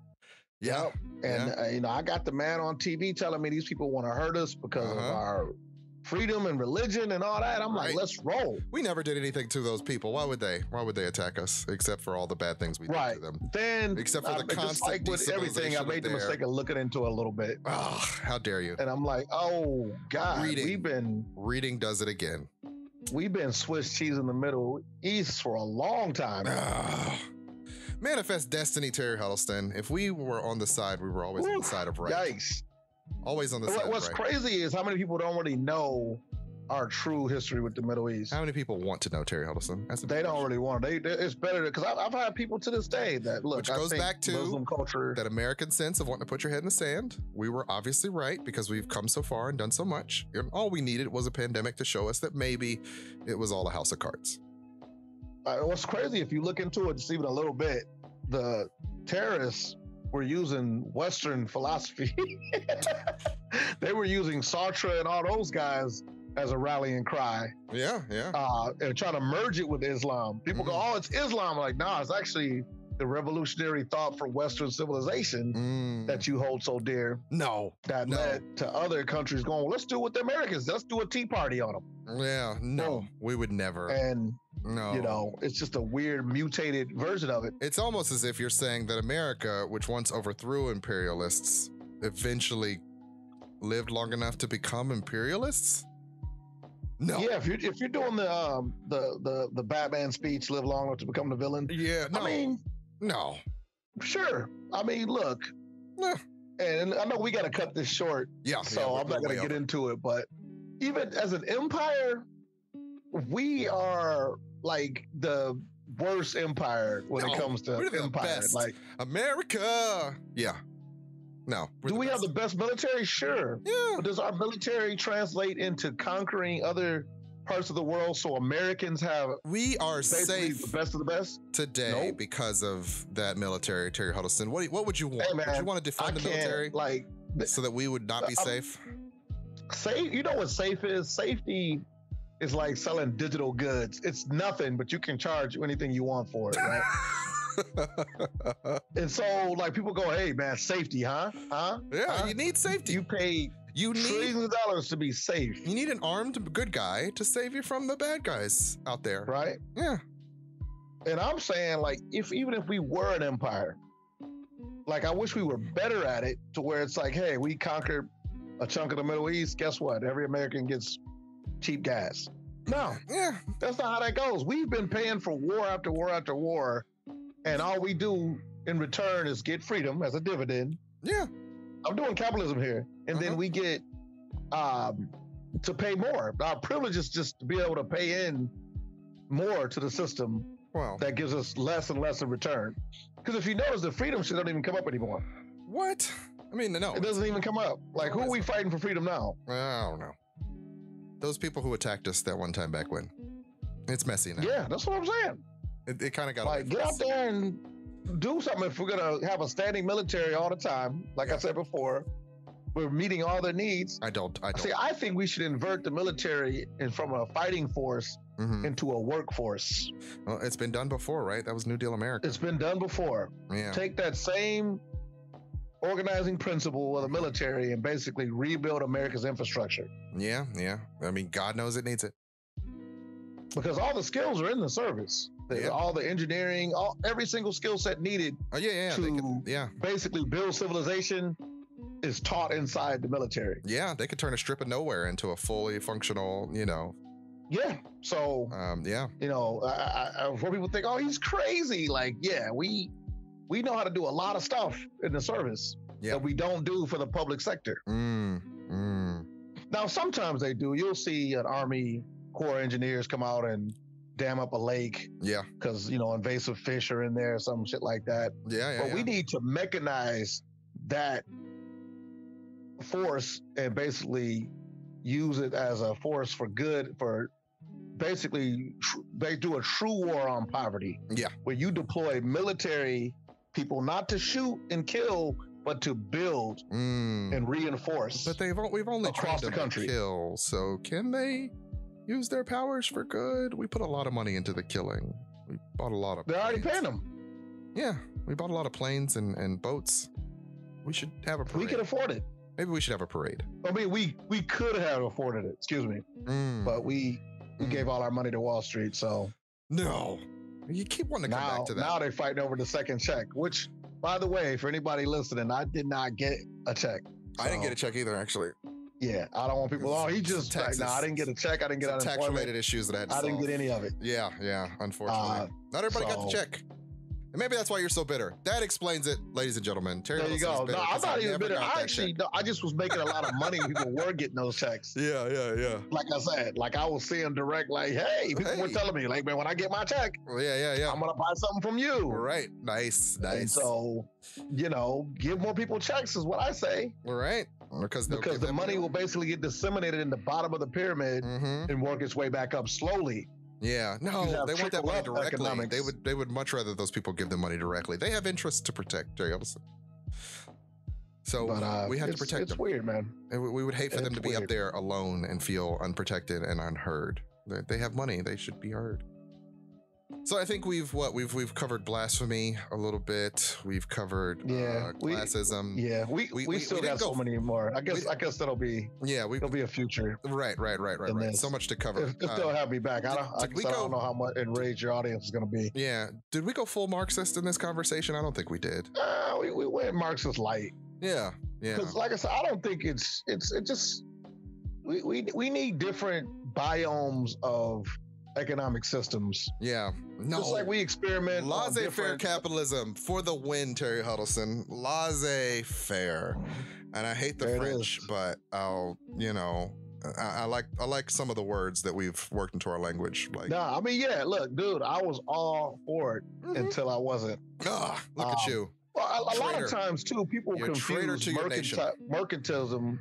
Yeah. And I got the man on TV telling me these people want to hurt us because of our freedom and religion and all that. I'm like, let's roll. We never did anything to those people. Why would they attack us except for all the bad things we did to them? Then except for the constant just like with everything, I made the mistake of looking into it a little bit. Oh, how dare you? And I'm like, oh God, reading does it again. We've been Swiss cheese in the Middle East for a long time. Manifest destiny, Terry Huddleston. If we were on the side, we were always on the side of right. Yikes. Always on the side of right. What's crazy is how many people don't really know our true history with the Middle East. How many people want to know, Terry Huddleston? They don't really want it. It's better because I've had people to this day that look. Which goes back to Muslim culture, that American sense of wanting to put your head in the sand. We were obviously right because we've come so far and done so much. And all we needed was a pandemic to show us that maybe it was all a house of cards. What's crazy, if you look into it just even a little bit, the terrorists were using Western philosophy. They were using Sartre and all those guys as a rallying cry. Yeah. And trying to merge it with Islam. People go, oh, it's Islam. I'm like, nah, it's actually the revolutionary thought for Western civilization that you hold so dear. That led to other countries going, well, let's do it with the Americans. Let's do a tea party on them. Yeah, we would never. And it's just a weird mutated version of it. It's almost as if you're saying that America, which once overthrew imperialists, eventually lived long enough to become imperialists. No. Yeah, if you're doing the Batman speech, live long enough to become the villain. Yeah. No. I mean, no. Sure. I mean, look. And I know we got to cut this short. Yeah. So I'm not going to get into it, but even as an empire, we are like the worst empire when it comes to empire. Like America. Yeah. No. Do we have the best military? Sure. Yeah. But does our military translate into conquering other parts of the world so Americans have we are safe the best of the best today because of that military? Terry Huddleston, what would you want? Hey, man, would you want to defund the military so that we would not be safe? Safe. You know what safe is? Safety is like selling digital goods. It's nothing, but you can charge anything you want for it, right? And so, like, people go, "Hey, man, safety, huh? Yeah, you need safety. You pay trillions of dollars to be safe. You need an armed good guy to save you from the bad guys out there, right? Yeah. And I'm saying, like, even if we were an empire, like, I wish we were better at it to where it's like, hey, we conquered a chunk of the Middle East. Guess what? Every American gets cheap gas. No, that's not how that goes. We've been paying for war after war after war. And all we do in return is get freedom as a dividend. Yeah. I'm doing capitalism here. And then we get to pay more. Our privilege is just to be able to pay in more to the system that gives us less and less in return. Because if you notice, the freedom shit don't even come up anymore. What? I mean, no. It doesn't even come up. Like, who are we fighting for freedom now? I don't know. Those people who attacked us that one time back when. It's messy now. Yeah, that's what I'm saying. It kind of got like, get out there and do something. If we're going to have a standing military all the time, like I said before, we're meeting all their needs. I don't. See, I think we should invert the military from a fighting force into a workforce. Well, it's been done before, right? That was New Deal America. It's been done before. Yeah. Take that same organizing principle of the military and basically rebuild America's infrastructure. Yeah. I mean, God knows it needs it. Because all the skills are in the service. All the engineering, every single skill set needed to basically build civilization is taught inside the military. Yeah, they could turn a strip of nowhere into a fully functional, Yeah. So, before people think, oh, he's crazy. Like, yeah, we know how to do a lot of stuff in the service that we don't do for the public sector. Now, sometimes they do. You'll see an Army Corps engineers come out and dam up a lake. Yeah. Because, invasive fish are in there, some shit like that. But we need to mechanize that force and basically use it as a force for good, for basically they do a true war on poverty. Yeah. Where you deploy military people not to shoot and kill, but to build and reinforce. But we've only trained them to kill, so can they use their powers for good? We put a lot of money into the killing. We bought a lot of They're already paying them. Yeah, we bought a lot of planes and boats. We should have a parade. We can afford it. Maybe we should have a parade. I mean, we could have afforded it, excuse me. But we gave all our money to Wall Street, so. No. You keep wanting to come back to that. Now they're fighting over the second check, which, by the way, for anybody listening, I did not get a check. So, I didn't get a check either, actually. Yeah, I don't want people, he just, Texas. I didn't get a check. I didn't get unemployment. Tax-related issues that I had to solve. didn't get any of it. Yeah, unfortunately. Not everybody got the check. And maybe that's why you're so bitter. That explains it, ladies and gentlemen. Terry there you go. No, I'm not even bitter. I just was making a lot of money when people were getting those checks. Yeah. Like I said, like I was seeing direct, like, hey, people were telling me, like, man, when I get my check, yeah, I'm going to buy something from you. Right. Nice. And so, give more people checks is what I say. Right. Because the money will basically get disseminated in the bottom of the pyramid and work its way back up slowly. Yeah, no, they want that money directly. They would much rather those people give them money directly. They have interests to protect, Terry Huddleston. So we have to protect them. It's weird, man. We would hate for them to be up there alone and feel unprotected and unheard. They have money. They should be heard. So I think we've covered blasphemy a little bit. We've covered classism. We still got so many more. I guess that'll be it'll be a future. Right. So much to cover. If they'll have me back. I don't know how much enraged your audience is going to be. Yeah. Did we go full Marxist in this conversation? I don't think we did. We went Marxist light. Yeah. Because like I said, I don't think it just we need different biomes of economic systems. Yeah. No. Just like we experiment. Laissez-faire capitalism for the win, Terry Huddleston. Laissez-faire. And I hate the French, but I like some of the words that we've worked into our language. Like, I mean, look, dude, I was all for it until I wasn't. Look at you. Well, a lot of times too, people confuse mercantilism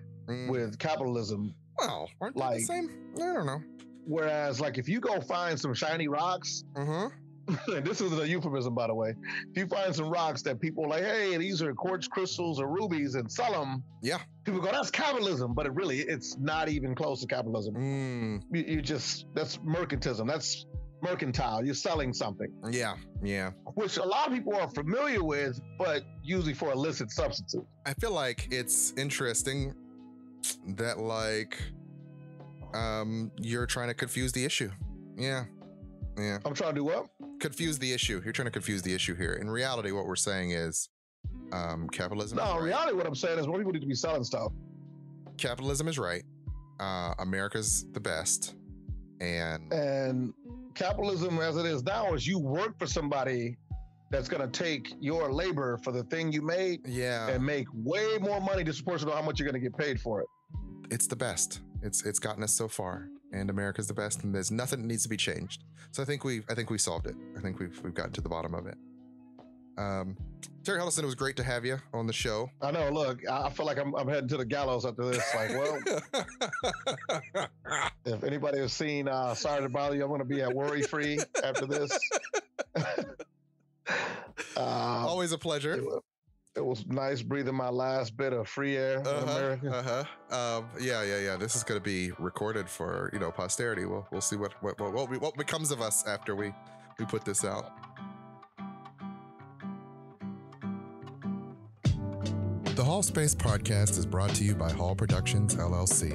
with capitalism. Well, aren't they the same? I don't know. Whereas, like, if you go find some shiny rocks, and this is a euphemism, by the way. If you find some rocks that people are like, hey, these are quartz crystals or rubies, and sell them, people go, that's capitalism. But it's not even close to capitalism. That's mercantism. That's mercantile. You're selling something. Yeah. Which a lot of people are familiar with, but usually for illicit substances. I feel like it's interesting that, like, you're trying to confuse the issue. Yeah. I'm trying to do what? Confuse the issue. You're trying to confuse the issue here. In reality, what we're saying is capitalism. No, in reality, what I'm saying is more people need to be selling stuff. Capitalism is right. America's the best. And capitalism as it is now is you work for somebody that's going to take your labor for the thing you made and make way more money disproportionate to how much you're going to get paid for it. It's the best. It's gotten us so far, and America's the best, and there's nothing that needs to be changed. So I think we solved it. I think we've gotten to the bottom of it. Terry Huddleston, it was great to have you on the show. I know. Look, I feel like I'm heading to the gallows after this. Like, well, if anybody has seen Sorry to Bother You, I'm going to be at Worry Free after this. Always a pleasure. It was nice breathing my last bit of free air in America. Yeah. This is going to be recorded for posterity. We'll see what becomes of us after we put this out. The Hallspace podcast is brought to you by Hall Productions, LLC.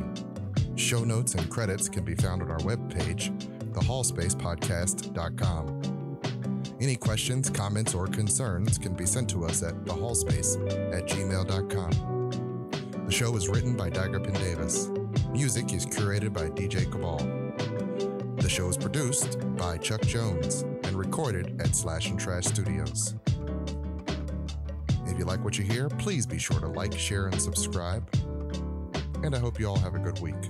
Show notes and credits can be found on our webpage, thehallspacepodcast.com. Any questions, comments, or concerns can be sent to us at thehallspace@gmail.com. The show is written by Daggerpin Davis. Music is curated by DJ Cabal. The show is produced by Chuck Jones and recorded at Slash and Trash Studios. If you like what you hear, please be sure to like, share, and subscribe. And I hope you all have a good week.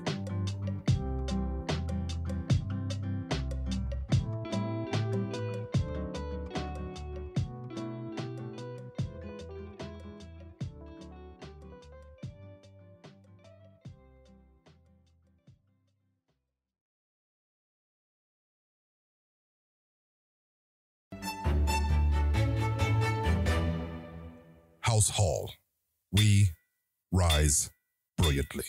House Hall. We rise brilliantly.